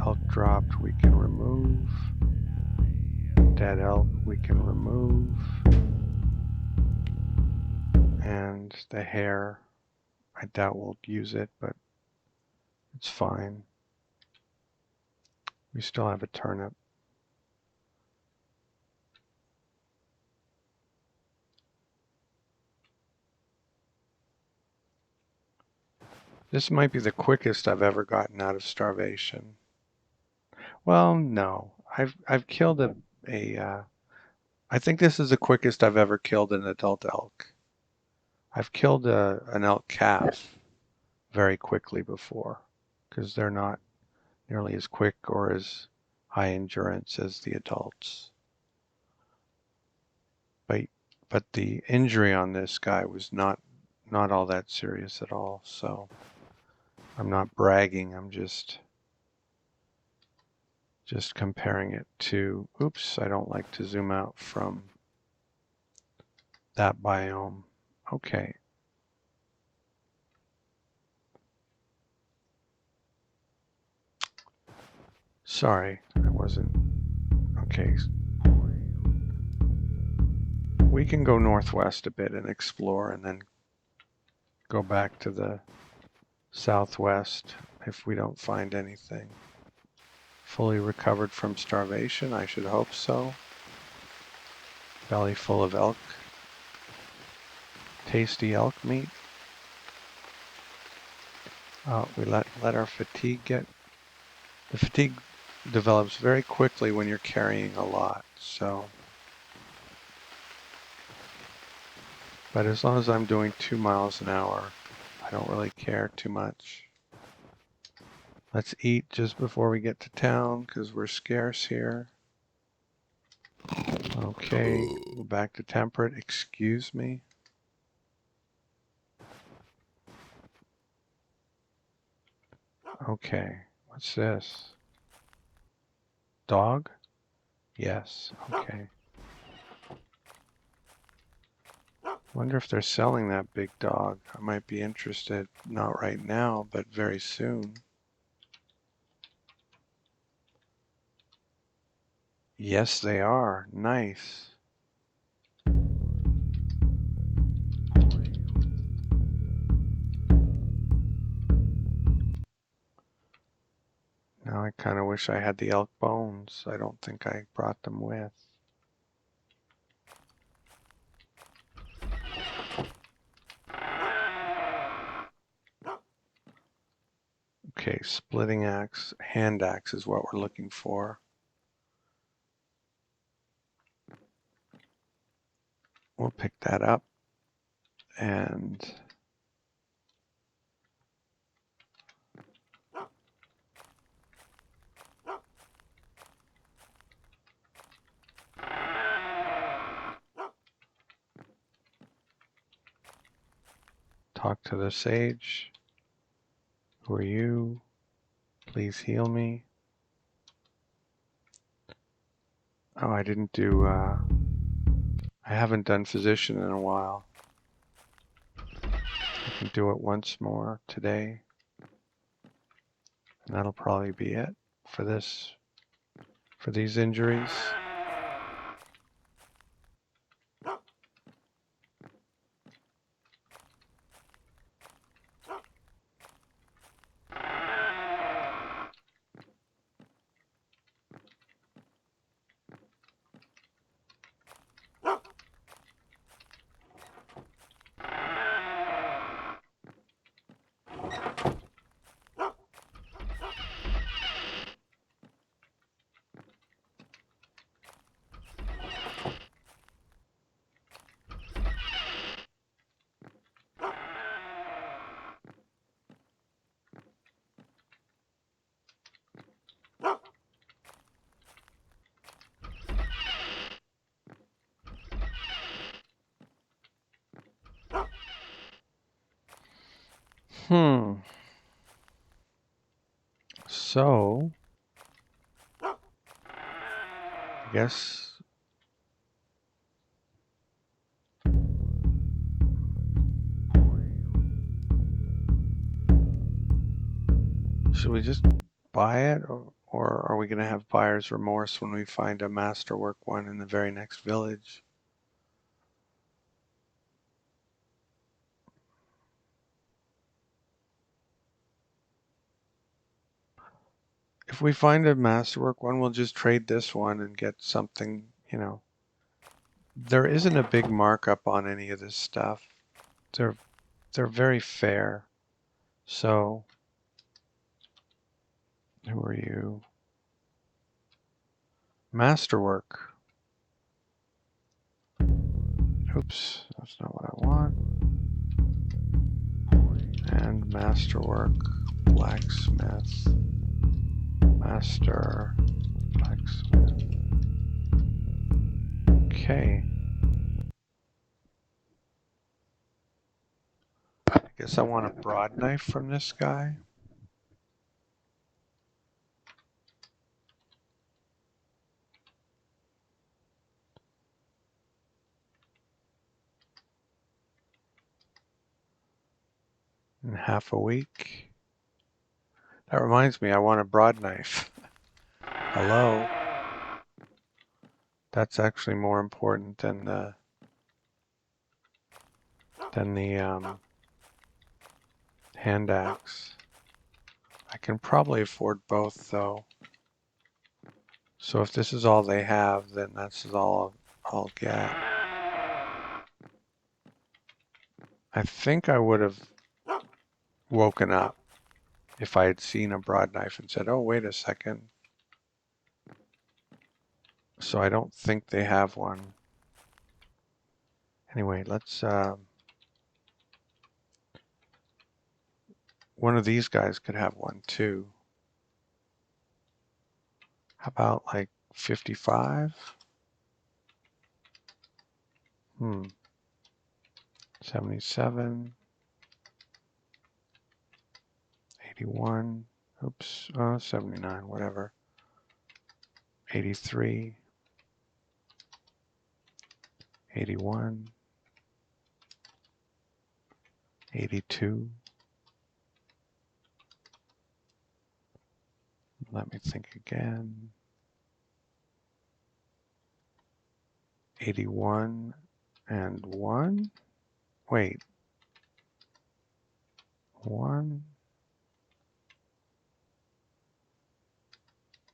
Elk dropped, we can remove. Dead elk, we can remove. And the hare, I doubt we'll use it, but it's fine. We still have a turnip. This might be the quickest I've ever gotten out of starvation. Well, no. I've killed I think this is the quickest I've ever killed an adult elk. I've killed an elk calf very quickly before because they're not nearly as quick or as high endurance as the adults. But the injury on this guy was not all that serious at all. So I'm not bragging. I'm just Just comparing it to, oops, I don't like to zoom out from that biome. Okay. Sorry, I wasn't. Okay. We can go northwest a bit and explore and then go back to the southwest if we don't find anything. Fully recovered from starvation? I should hope so. Belly full of elk. Tasty elk meat. We let our fatigue get... The fatigue develops very quickly when you're carrying a lot, so... But as long as I'm doing 2 miles an hour, I don't really care too much. Let's eat just before we get to town, because we're scarce here. Okay, go back to temperate. Excuse me. Okay, what's this? Dog? Yes, okay. Wonder if they're selling that big dog. I might be interested, not right now, but very soon. Yes, they are. Nice. Now I kind of wish I had the elk bones. I don't think I brought them with. Okay, splitting axe, hand axe is what we're looking for. We'll pick that up and talk to the sage. Who are you? Please heal me. Oh, I didn't do, I haven't done physician in a while. I can do it once more today. And that'll probably be it for this, for these injuries. So, I guess should we just buy it, or are we going to have buyer's remorse when we find a Masterwork one in the very next village? If we find a Masterwork one, we'll just trade this one and get something, you know. There isn't a big markup on any of this stuff. They're very fair. So, who are you? Masterwork. Oops, that's not what I want. And Masterwork, blacksmith, master, blacksmith. Okay. I guess I want a broad knife from this guy. in half a week. That reminds me, I want a broad knife. Hello? That's actually more important than the handaxe. I can probably afford both though. So if this is all they have, then that's all I'll get. I think I would have woken up if I had seen a broad knife and said, oh, wait a second. So I don't think they have one. Anyway, let's, one of these guys could have one too. How about like 55? 77, 81, oops, 79, whatever. 83, 81, 82. Let me think again. 81 and 1. Wait. 1.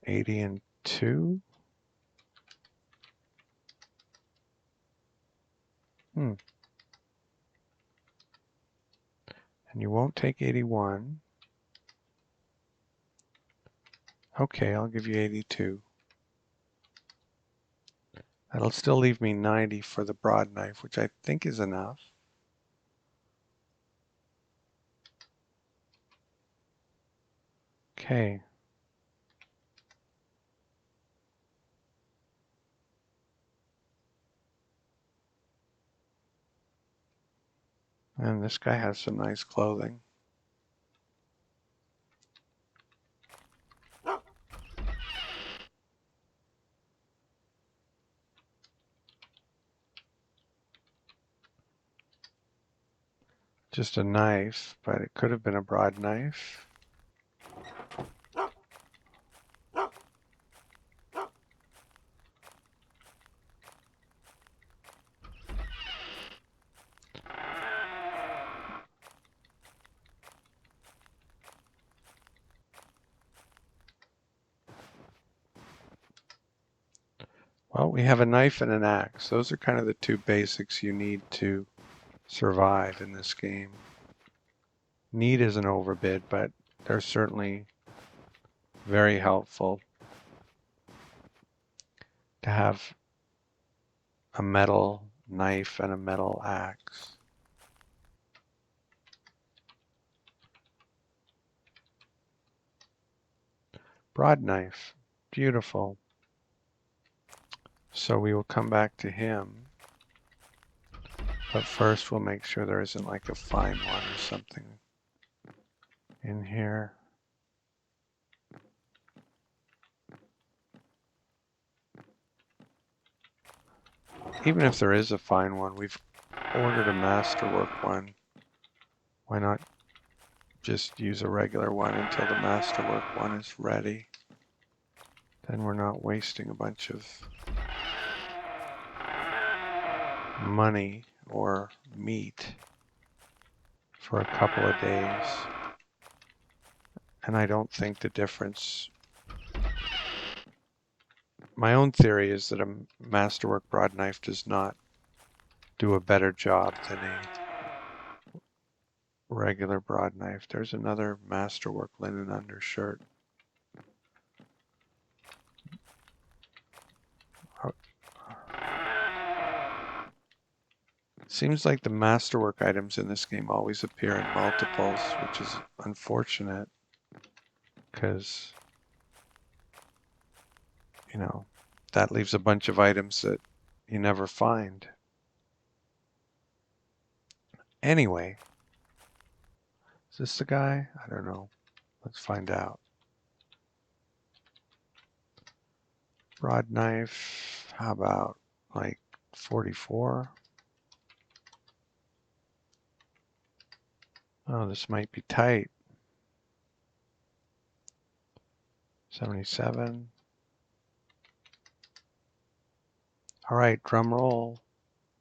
80 and 2. And you won't take 81. Okay, I'll give you 82. That'll still leave me 90 for the broad knife, which I think is enough. Okay. And this guy has some nice clothing. Just a knife, but it could have been a broad knife. Well, we have a knife and an axe. Those are kind of the two basics you need to survive in this game. Need is an overbid, but they're certainly very helpful to have a metal knife and a metal axe. Broad knife, beautiful. So we will come back to him, but first we'll make sure there isn't like a fine one or something in here. Even if there is a fine one, we've ordered a Masterwork one. Why not just use a regular one until the Masterwork one is ready? Then we're not wasting a bunch of money or meat for a couple of days. And I don't think the difference. My own theory is that a Masterwork broad knife does not do a better job than a regular broad knife. There's another Masterwork linen undershirt. Seems like the Masterwork items in this game always appear in multiples, which is unfortunate because, you know, that leaves a bunch of items that you never find. Anyway, is this the guy? I don't know. Let's find out. Broad knife, how about like 44? Oh, this might be tight. 77. All right, drum roll.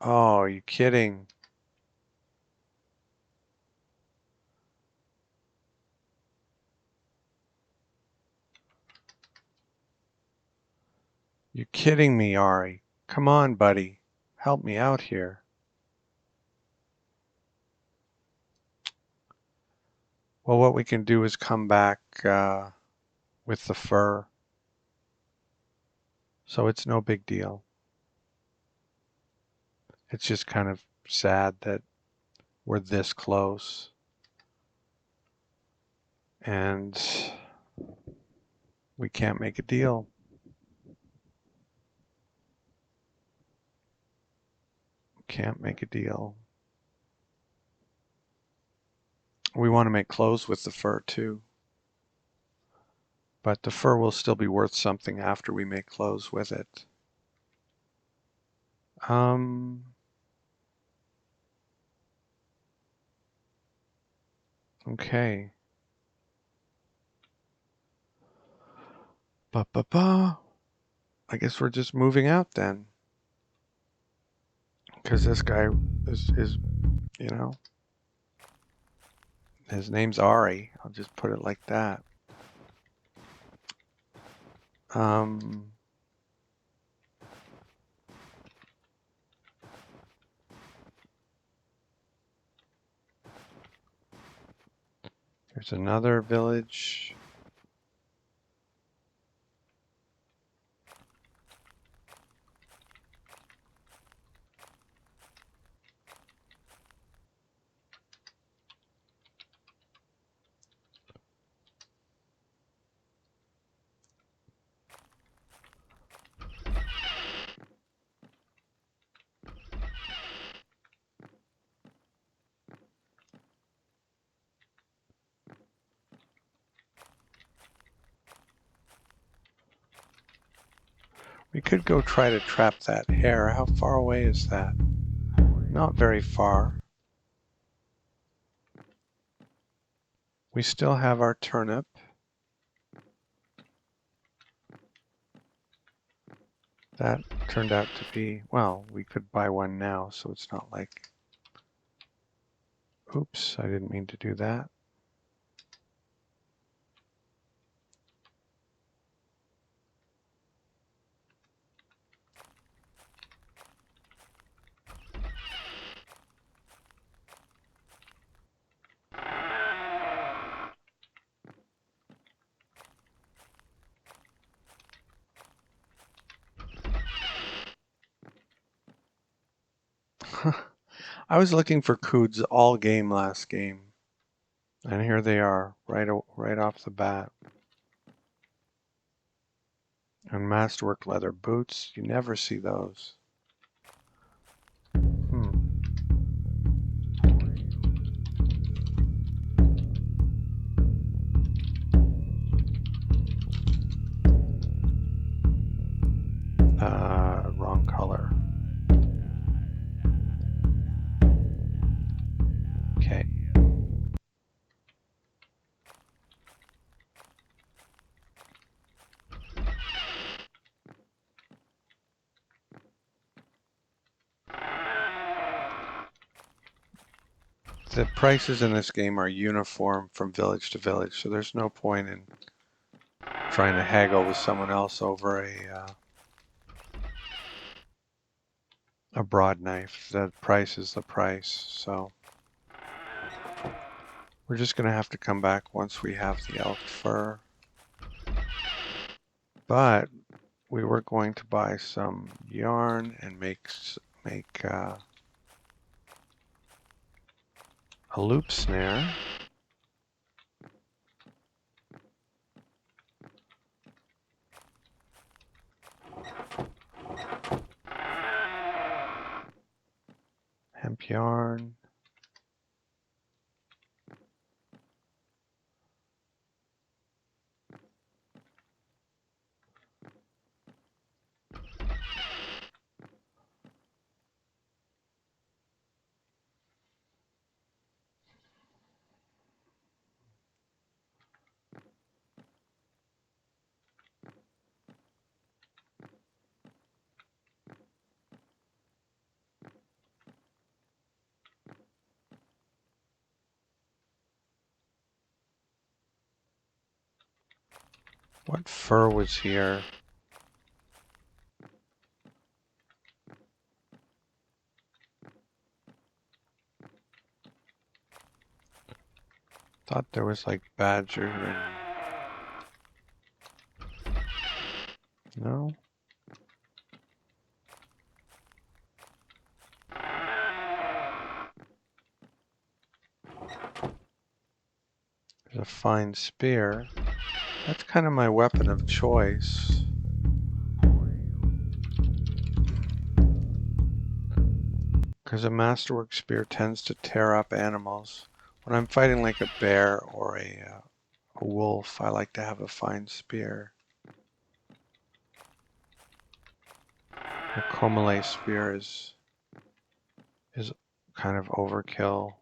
Oh, are you kidding? You're kidding me, Ari. Come on, buddy. Help me out here. Well, what we can do is come back with the fur. So it's no big deal. It's just kind of sad that we're this close. And we can't make a deal. Can't make a deal. We want to make clothes with the fur too. But the fur will still be worth something after we make clothes with it. Okay. Ba-ba-ba. I guess we're just moving out then. Because this guy is, you know, his name's Ari. I'll just put it like that. There's another village. We could go try to trap that hare. How far away is that? Not very far. We still have our turnip. That turned out to be, well, we could buy one now, so it's not like, oops, I didn't mean to do that. I was looking for coods all game last game. And here they are, right off the bat. And Masterwork leather boots, you never see those. Wrong color. Okay. The prices in this game are uniform from village to village, so there's no point in trying to haggle with someone else over a broad knife. The price is the price, so we're just going to have to come back once we have the elk fur. But we were going to buy some yarn and make a loop snare. Hemp yarn. What fur was here? Thought there was like badger and... No? There's a fine spear. That's kind of my weapon of choice. Because a Masterwork spear tends to tear up animals. When I'm fighting like a bear or a wolf, I like to have a fine spear. A Komale spear is kind of overkill.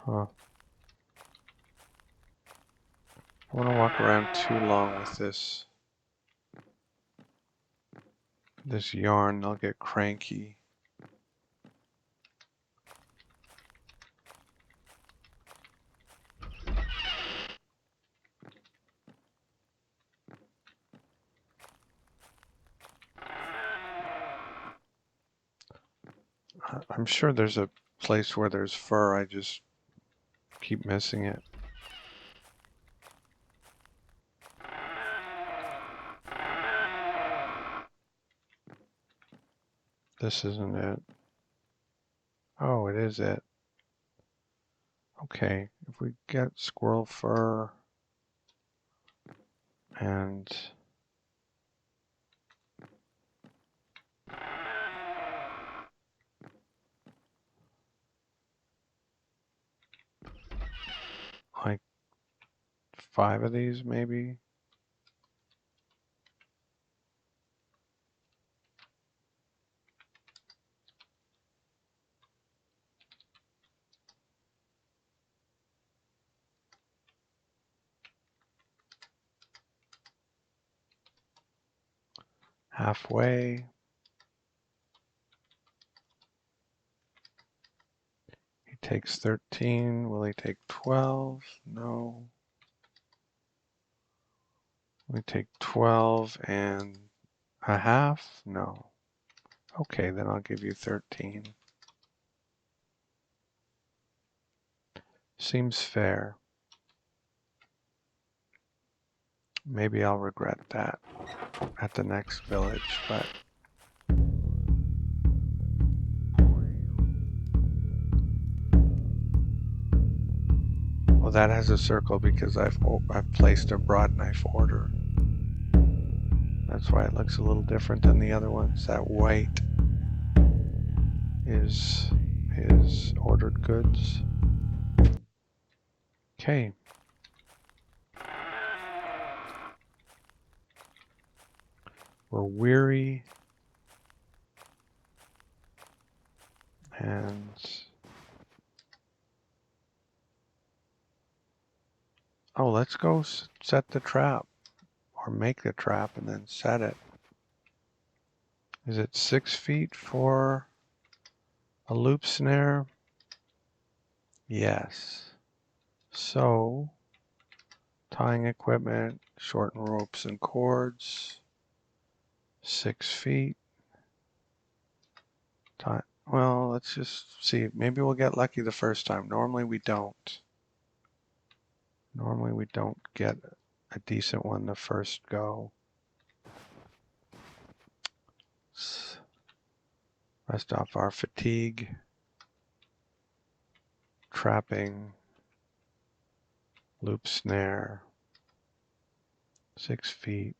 Huh. I don't want to walk around too long with this yarn. They'll get cranky. I'm sure there's a place where there's fur. I just keep missing it. This isn't it. Oh, it is it. Okay, if we get squirrel fur and like 5 of these maybe. Halfway. He takes 13. Will he take 12? No. We take 12 and a half? No. Okay, then I'll give you 13. Seems fair. Maybe I'll regret that at the next village, but well, that has a circle because I've placed a broad knife order. That's why it looks a little different than the other ones. That white is ordered goods. Okay. We're weary. And oh, let's go set the trap or make the trap and then set it. Is it 6 feet for a loop snare? Yes. So tying equipment, shorten ropes and cords, 6 feet. Well, let's just see. Maybe we'll get lucky the first time. Normally we don't. Normally we don't get a decent one the first go. Let's rest off our fatigue. Trapping. Loop snare. 6 feet.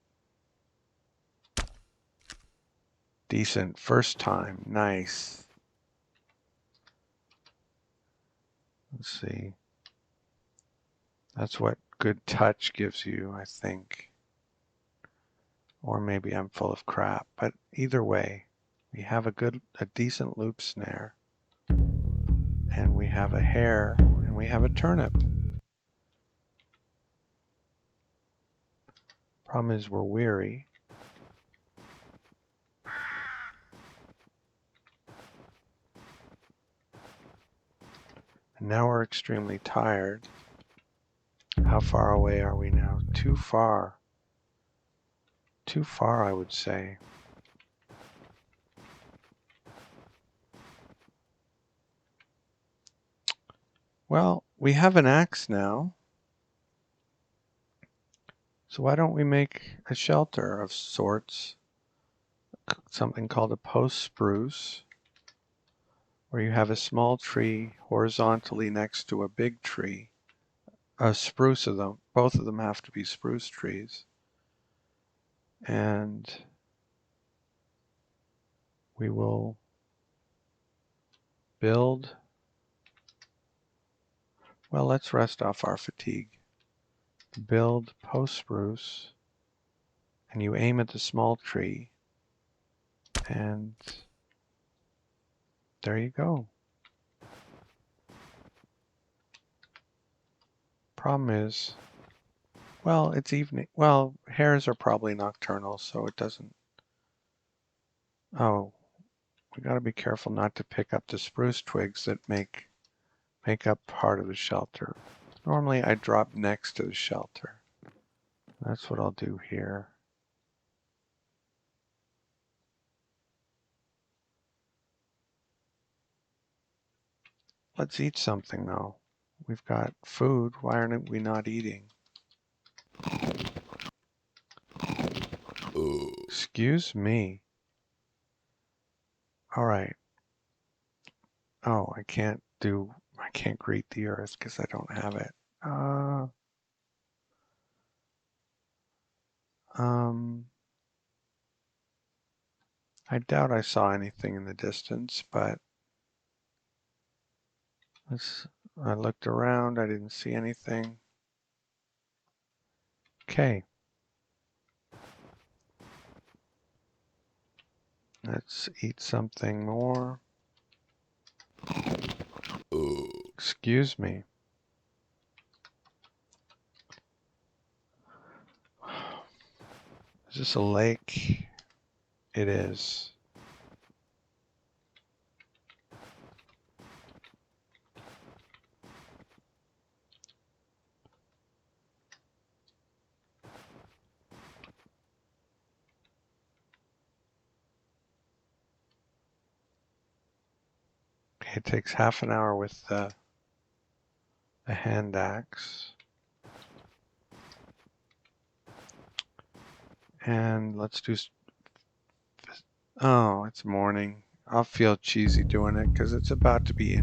Decent. First time. Nice. Let's see. That's what good touch gives you, I think. Or maybe I'm full of crap. But either way, we have a decent loop snare. And we have a hare. And we have a turnip. Problem is we're weary. now we're extremely tired. How far away are we now? Too far. Too far, I would say. Well, we have an axe now. So why don't we make a shelter of sorts? Something called a post spruce, where you have a small tree horizontally next to a big tree. A spruce of them, both of them have to be spruce trees. And we will build, well, let's rest off our fatigue. Build post spruce, and you aim at the small tree, and there you go. Problem is, well, it's evening. Well, hares are probably nocturnal, so it doesn't. Oh, we got to be careful not to pick up the spruce twigs that make up part of the shelter. Normally I drop next to the shelter. That's what I'll do here. Let's eat something though. We've got food. Why aren't we not eating? Excuse me. All right. Oh, I can't greet the earth because I don't have it. I doubt I saw anything in the distance, but I looked around. I didn't see anything. Okay. Let's eat something more. Excuse me. Is this a lake? It is. Okay, it takes half an hour with the handaxe. And let's do, oh, it's morning. I'll feel cheesy doing it because it's about to be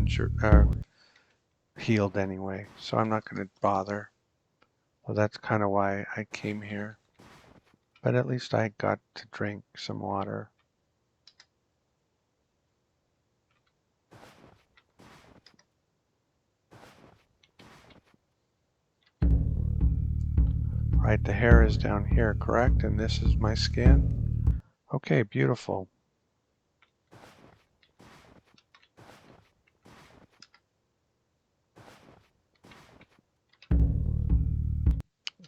healed anyway, so I'm not going to bother. Well, that's kind of why I came here. But at least I got to drink some water. Right, the hair is down here, correct? And this is my skin? Okay, beautiful.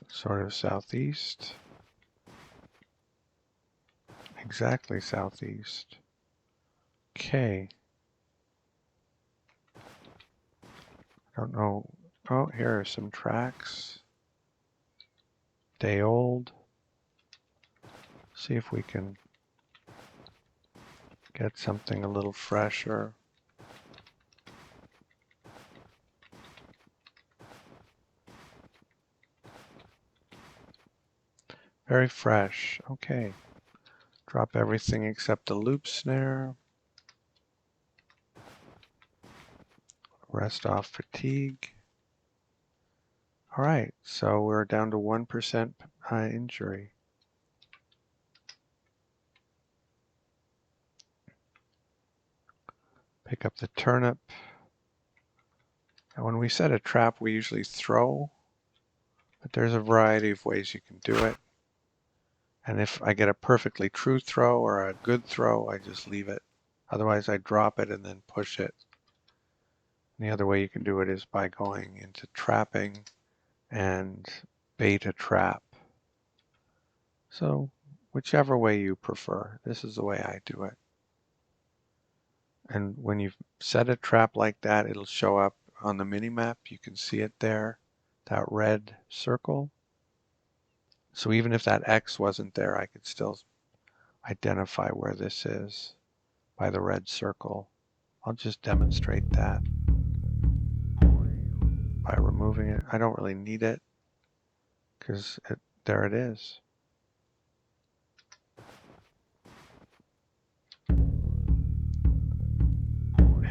Sort of southeast. Exactly southeast. Okay. I don't know. Oh, here are some tracks. Day old. See if we can get something a little fresher. Very fresh. Okay. Drop everything except the loop snare. Rest off fatigue. All right, so we're down to 1% injury. Pick up the turnip. And when we set a trap, we usually throw, but there's a variety of ways you can do it. And if I get a perfectly true throw or a good throw, I just leave it. Otherwise, I drop it and then push it. And the other way you can do it is by going into trapping and bait a trap. So whichever way you prefer, this is the way I do it. And when you've set a trap like that, it'll show up on the mini map. You can see it there, that red circle. So even if that X wasn't there, I could still identify where this is by the red circle. I'll just demonstrate that by removing it. I don't really need it because there it is.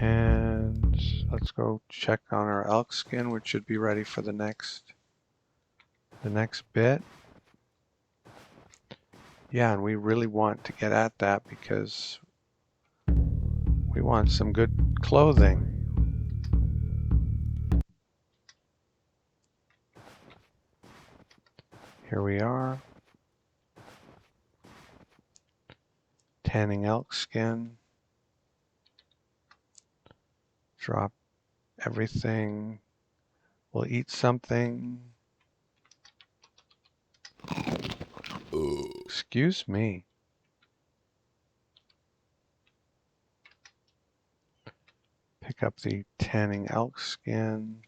And let's go check on our elk skin, which should be ready for the next bit. Yeah, and we really want to get at that because we want some good clothing. Here we are. Tanning elk skin. Drop everything. We'll eat something. Excuse me. Pick up the tanning elk skin.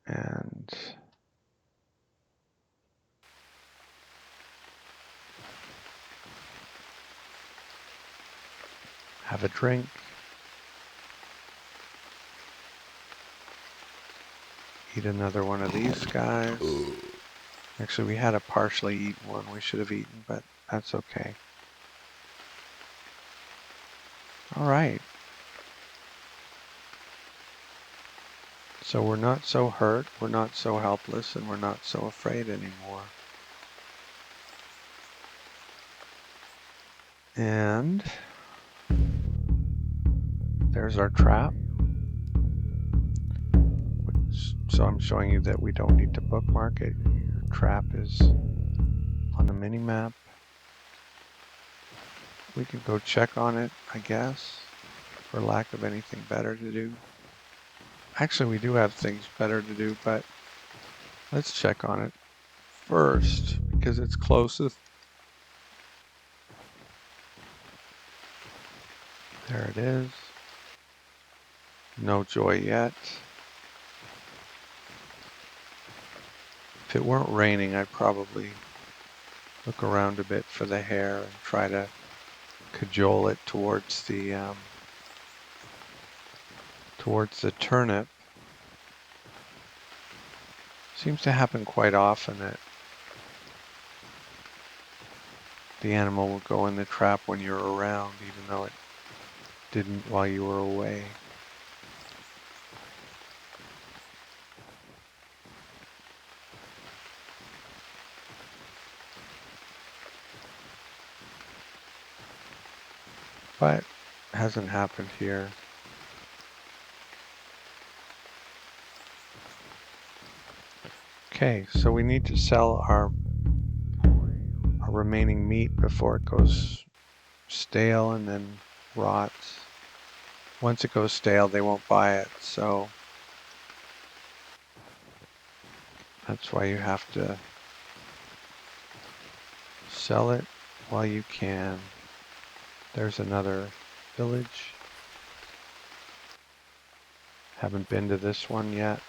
And have a drink. Eat another one of these guys. Actually, we had a partially eaten one we should have eaten, but that's okay. All right. So we're not so hurt, we're not so helpless, and we're not so afraid anymore. And there's our trap. So I'm showing you that we don't need to bookmark it. Your trap is on the mini map. We can go check on it, I guess, for lack of anything better to do. Actually, we do have things better to do, but let's check on it first because it's closest. There it is. No joy yet. If it weren't raining, I'd probably look around a bit for the hare and try to cajole it towards the turnip. Seems to happen quite often that the animal will go in the trap when you're around, even though it didn't while you were away. But hasn't happened here. Okay, so we need to sell our remaining meat before it goes stale and then rots. Once it goes stale, they won't buy it, so that's why you have to sell it while you can. There's another village. Haven't been to this one yet.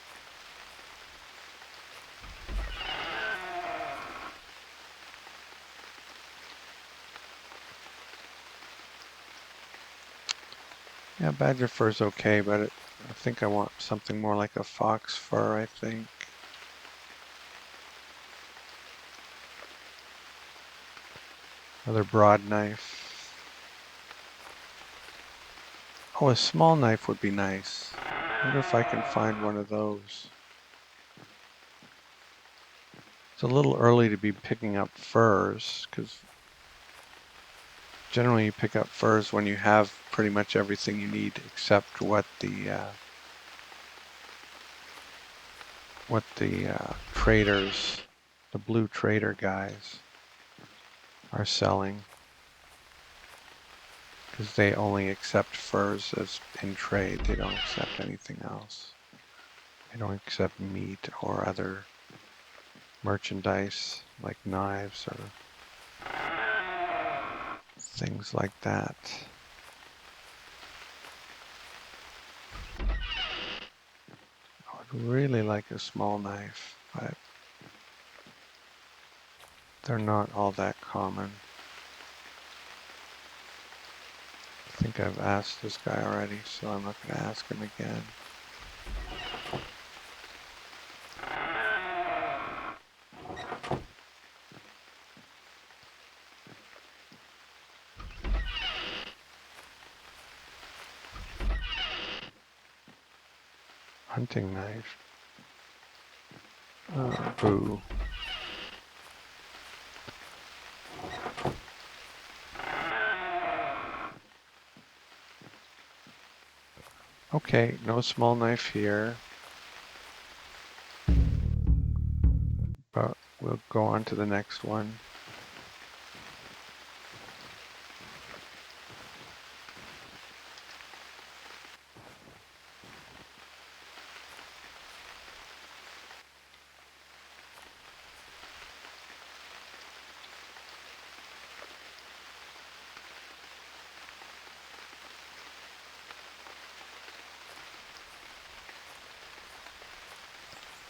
Yeah, badger fur's okay, but I think I want something more like a fox fur, I think. Another broad knife. Oh, a small knife would be nice. I wonder if I can find one of those. It's a little early to be picking up furs, because generally you pick up furs when you have pretty much everything you need except what the traders, the blue trader guys, are selling. Because they only accept furs as in trade. They don't accept anything else. They don't accept meat or other merchandise like knives or things like that. I would really like a small knife, but they're not all that common. I think I've asked this guy already, so I'm not going to ask him again. Hunting knife. Boo. Okay, no small knife here. But we'll go on to the next one.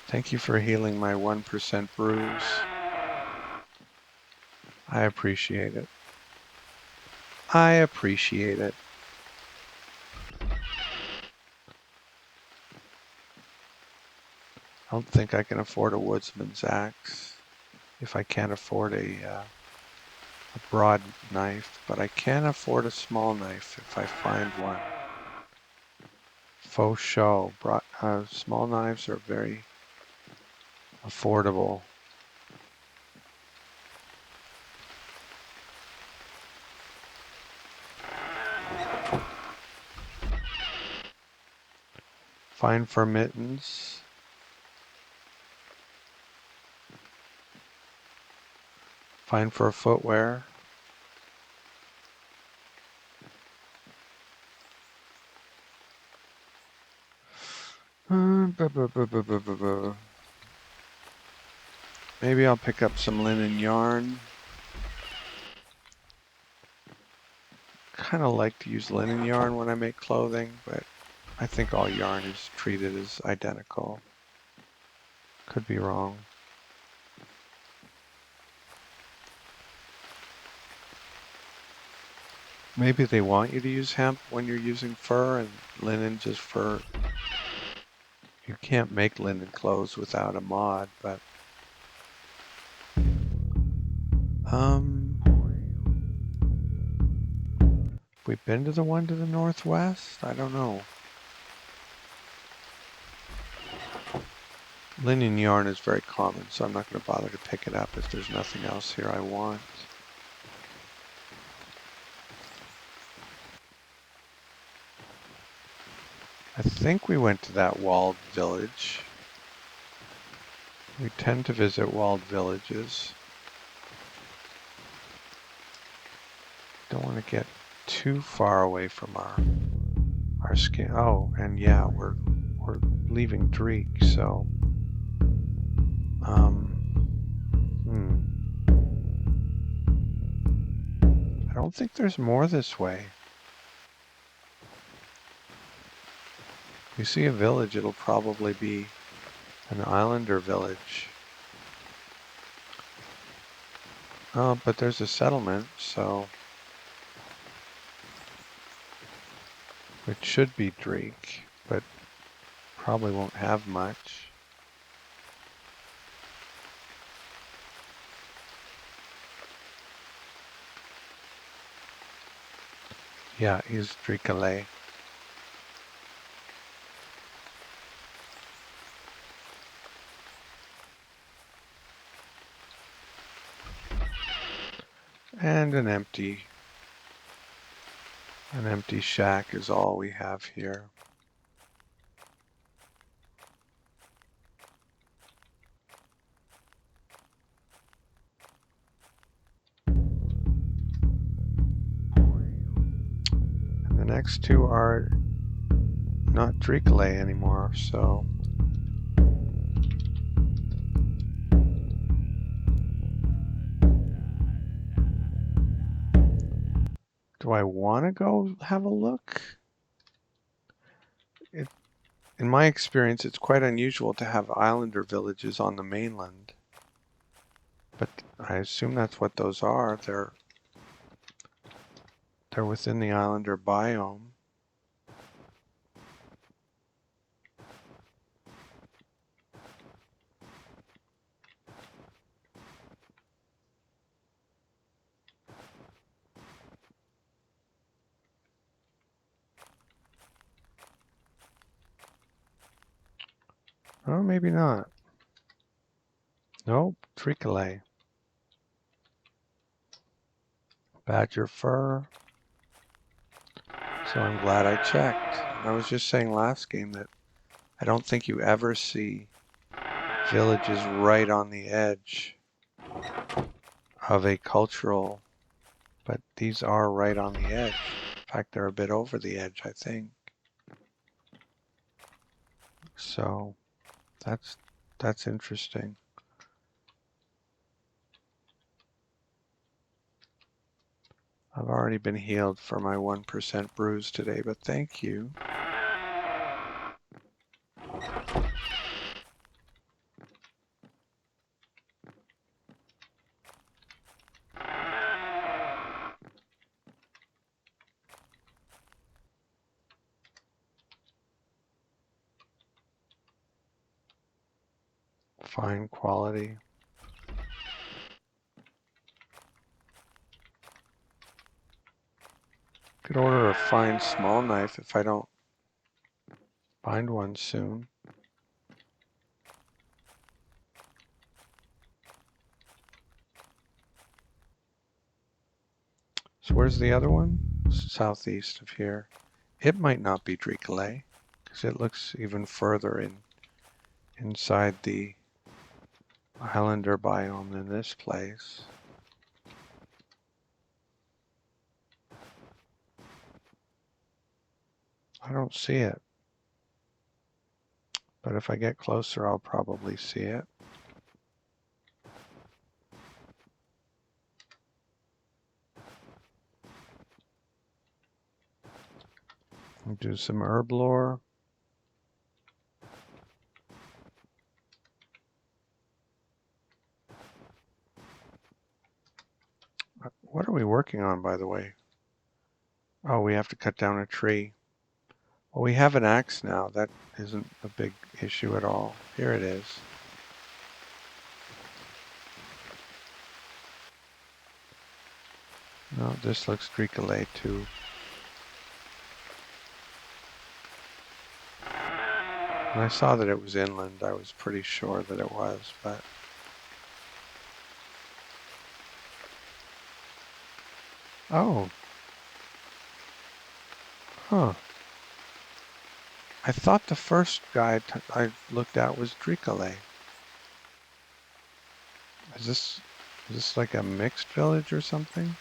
Thank you for healing my 1% bruise. I appreciate it. I appreciate it. I don't think I can afford a woodsman's axe if I can't afford a broad knife, but I can afford a small knife if I find one. Faux show. Small knives are very affordable. Fine for mittens. Fine for footwear. Maybe I'll pick up some linen yarn. Kind of like to use linen yarn when I make clothing, but I think all yarn is treated as identical. Could be wrong. Maybe they want you to use hemp when you're using fur and linen just for... You can't make linen clothes without a mod, but... We've been to the one to the northwest? I don't know. Linen yarn is very common, so I'm not going to bother to pick it up if there's nothing else here I want. I think we went to that walled village. We tend to visit walled villages. Don't want to get too far away from our skin. Oh, and yeah, we're leaving Dreek, so I don't think there's more this way. If we see a village, it'll probably be an islander village. Oh, but there's a settlement, so it should be Dreek, but probably won't have much. Yeah, he's Dreekale. And an empty shack is all we have here. And the next two are not Dreekale anymore, so Do I want to go have a look? In my experience, it's quite unusual to have islander villages on the mainland. But I assume that's what those are. They're within the islander biome. Oh, maybe not. Nope, tricolae. Badger fur. So I'm glad I checked. I was just saying last game that I don't think you ever see villages right on the edge of a cultural, but these are right on the edge. In fact, they're a bit over the edge, I think. So that's interesting. I've already been healed for my 1% bruise today, but thank you. Fine quality. Could order a fine small knife if I don't find one soon. So where's the other one? Southeast of here. It might not be tricolae, because it looks even further inside the islander biome than this place. I don't see it. But if I get closer, I'll probably see it. I'll do some herb lore. What are we working on, by the way? Oh, we have to cut down a tree. Well, we have an axe now. That isn't a big issue at all. Here it is. No, this looks tricolae too. When I saw that it was inland, I was pretty sure that it was, but... Oh. Huh. I thought the first guide I looked at was tricolae. Is this like a mixed village or something?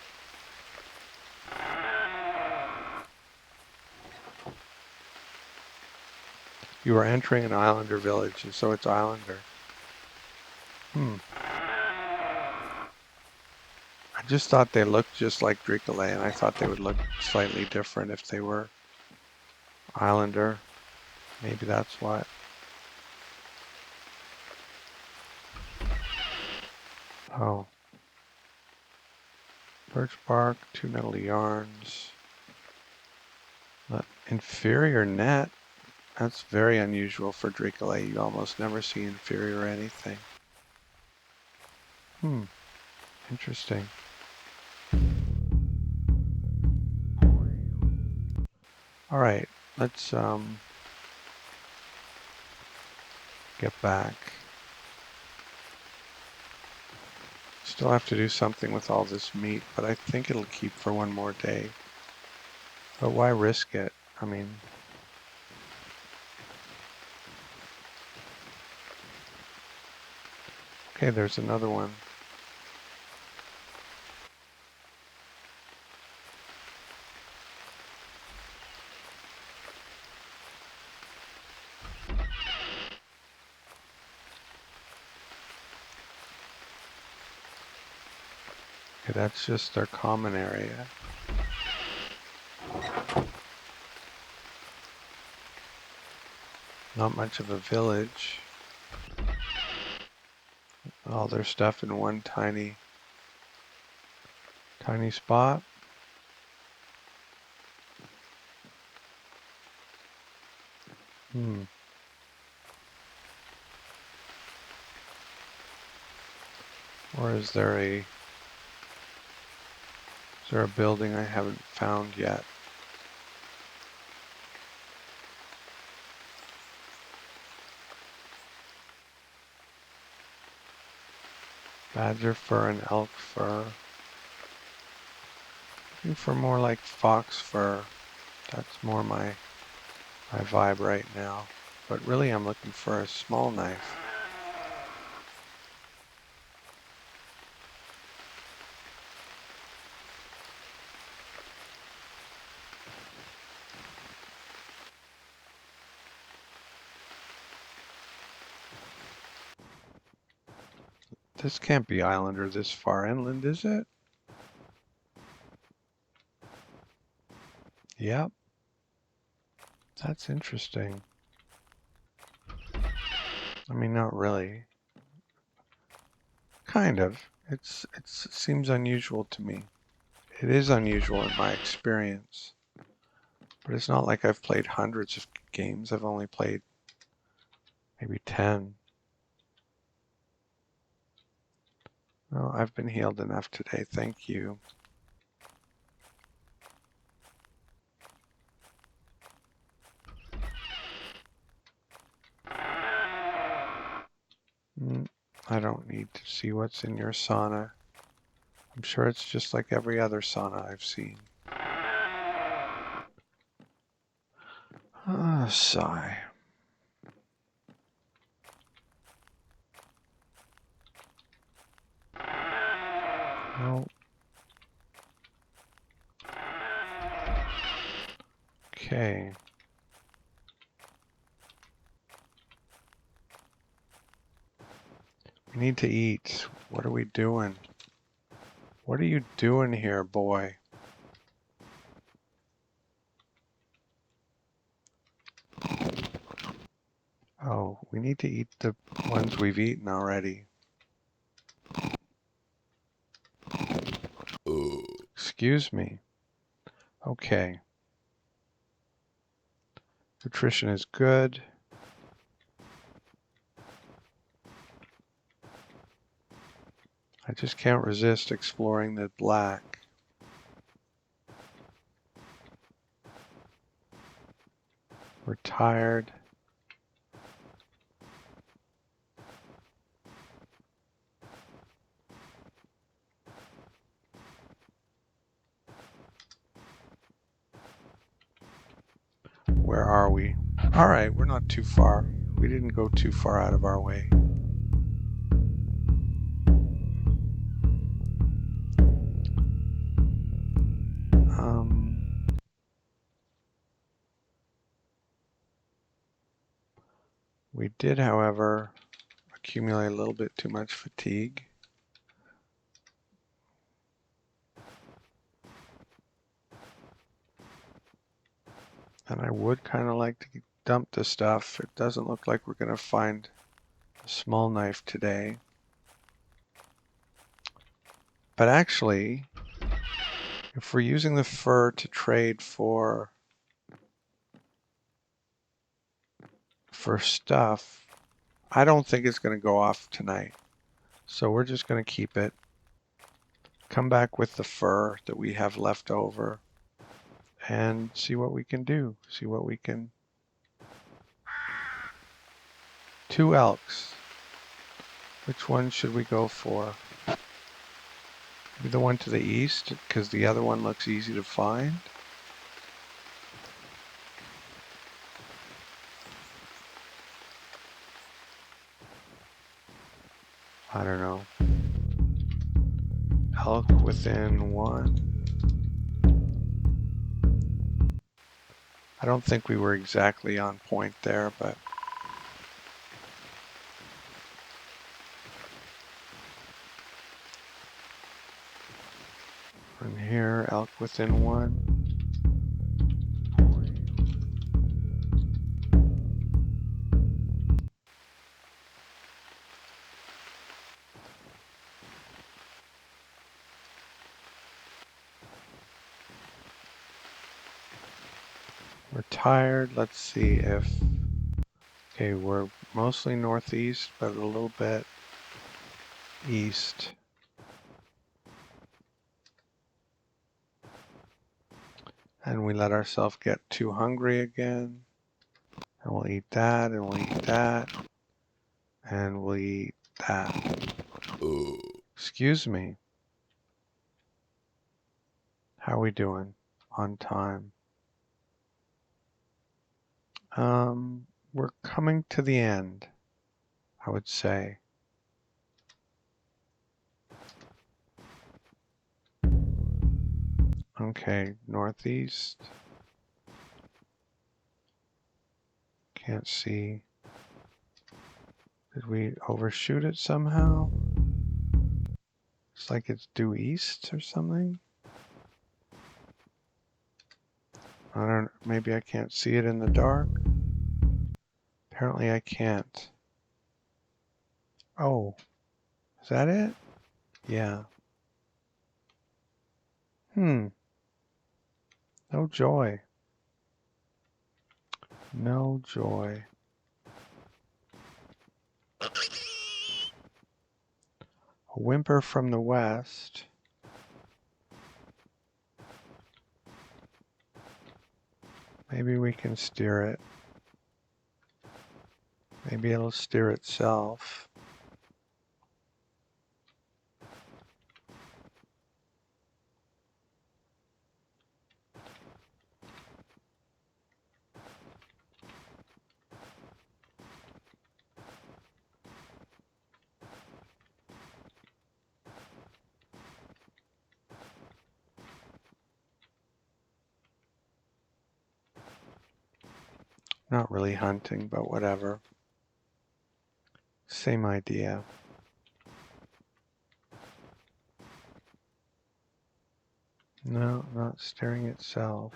You are entering an islander village, and so it's islander. I just thought they looked just like tricolae, and I thought they would look slightly different if they were islander. Maybe that's why. Oh. Birch bark, 2 metal yarns. Inferior net. That's very unusual for tricolae. You almost never see inferior anything. Interesting. All right, let's get back. Still have to do something with all this meat, but I think it'll keep for one more day. But why risk it? I mean... Okay, there's another one. Okay, that's just their common area. Not much of a village. All their stuff in one tiny spot. Or is there a building I haven't found yet? Badger fur and elk fur. Looking for more like fox fur. That's more my vibe right now. But really I'm looking for a small knife. This can't be Islander this far inland, is it? Yep. That's interesting. I mean, not really. Kind of. It seems unusual to me. It is unusual in my experience. But it's not like I've played hundreds of games. I've only played maybe 10. Oh, I've been healed enough today. Thank you. I don't need to see what's in your sauna. I'm sure it's just like every other sauna I've seen. Ah, sigh. No. Okay. We need to eat. What are we doing? What are you doing here, boy? Oh, we need to eat the ones we've eaten already. Excuse me. Okay. Nutrition is good. I just can't resist exploring the black. We're tired. Where are we? All right, we're not too far. We didn't go too far out of our way. We did, however, accumulate a little bit too much fatigue. And I would kind of like to dump the stuff. It doesn't look like we're going to find a small knife today. But actually, if we're using the fur to trade for stuff, I don't think it's going to go off tonight. So we're just going to keep it. Come back with the fur that we have left over and see what we can do. See what we can. 2 elks. Which one should we go for? Maybe the one to the east, because the other one looks easy to find. I don't know. Elk within 1. I don't think we were exactly on point there, but from here, elk within 1. tired. Let's see if, okay, we're mostly northeast, but a little bit east. And we let ourselves get too hungry again. And we'll eat that, and we'll eat that, and we'll eat that. Excuse me. How are we doing on time? We're coming to the end, I would say. Okay, northeast. Can't see. Did we overshoot it somehow? It's like it's due east or something. I don't, maybe I can't see it in the dark. Apparently I can't. Oh, is that it? Yeah. No joy. No joy. A whimper from the west. Maybe we can steer it. Maybe it'll steer itself. Not really hunting, but whatever. Same idea. No, not steering itself.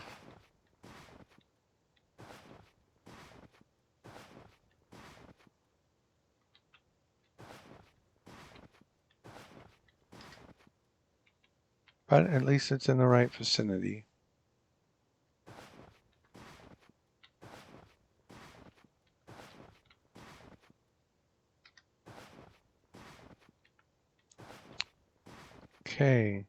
But at least it's in the right vicinity. Okay.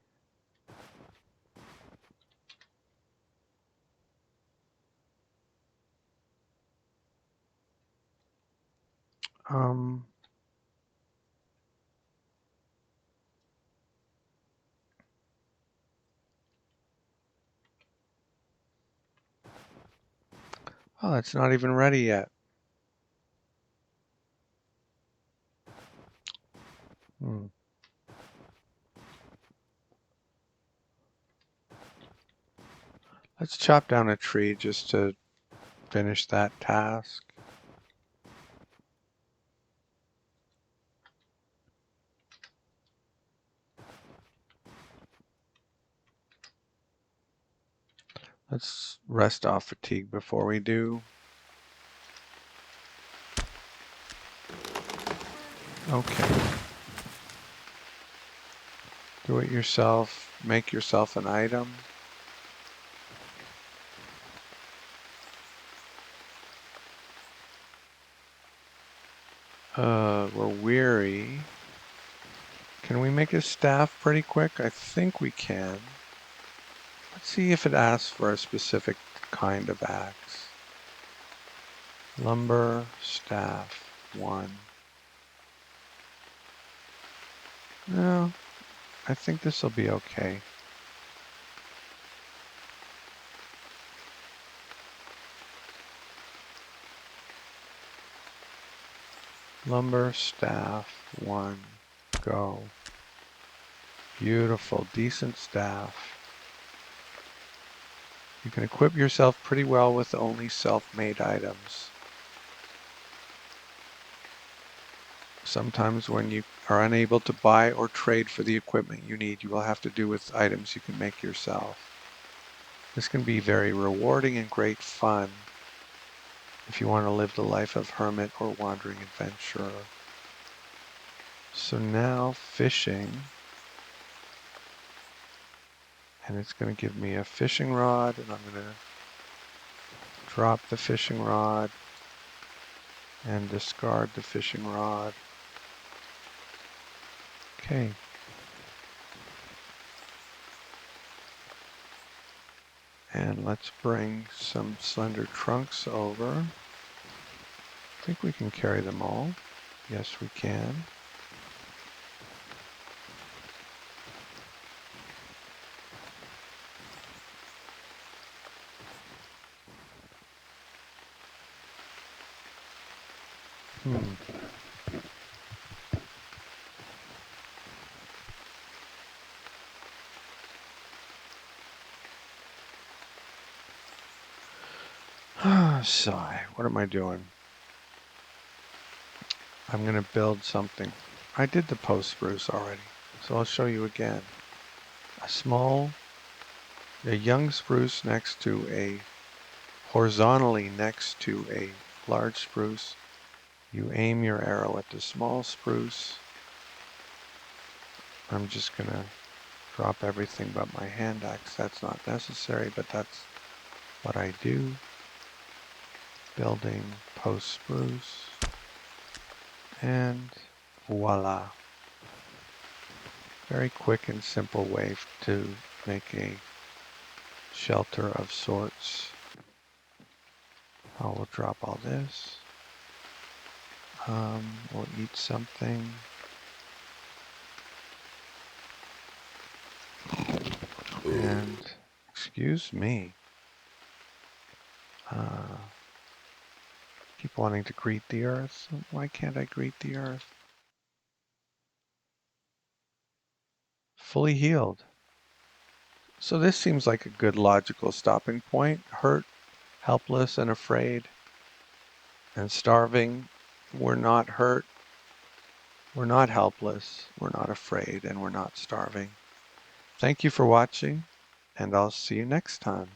Oh, it's not even ready yet. Let's chop down a tree just to finish that task. Let's rest off fatigue before we do. Okay. Do it yourself. Make yourself an item. We're weary. Can we make a staff pretty quick? I think we can. Let's see if it asks for a specific kind of axe. Lumber, staff, 1. No, I think this will be okay. Lumber, staff, 1. Go. Beautiful, decent staff. You can equip yourself pretty well with only self-made items. Sometimes when you are unable to buy or trade for the equipment you need, you will have to do with items you can make yourself. This can be very rewarding and great fun if you want to live the life of hermit or wandering adventurer. So now fishing, and it's going to give me a fishing rod, and I'm going to drop the fishing rod and discard the fishing rod. Okay. And let's bring some slender trunks over. I think we can carry them all. Yes, we can. Sigh. What am I doing? I'm going to build something. I did the post spruce already, so I'll show you again. A young spruce next to a horizontally next to a large spruce. You aim your arrow at the small spruce. I'm just going to drop everything but my hand axe. That's not necessary, but that's what I do. Building post spruce. And voila. Very quick and simple way to make a shelter of sorts. I will drop all this. We'll eat something. And excuse me. Keep wanting to greet the earth. Why can't I greet the earth? Fully healed. So this seems like a good logical stopping point. Hurt, helpless, and afraid, and starving. We're not hurt. We're not helpless. We're not afraid, and we're not starving. Thank you for watching, and I'll see you next time.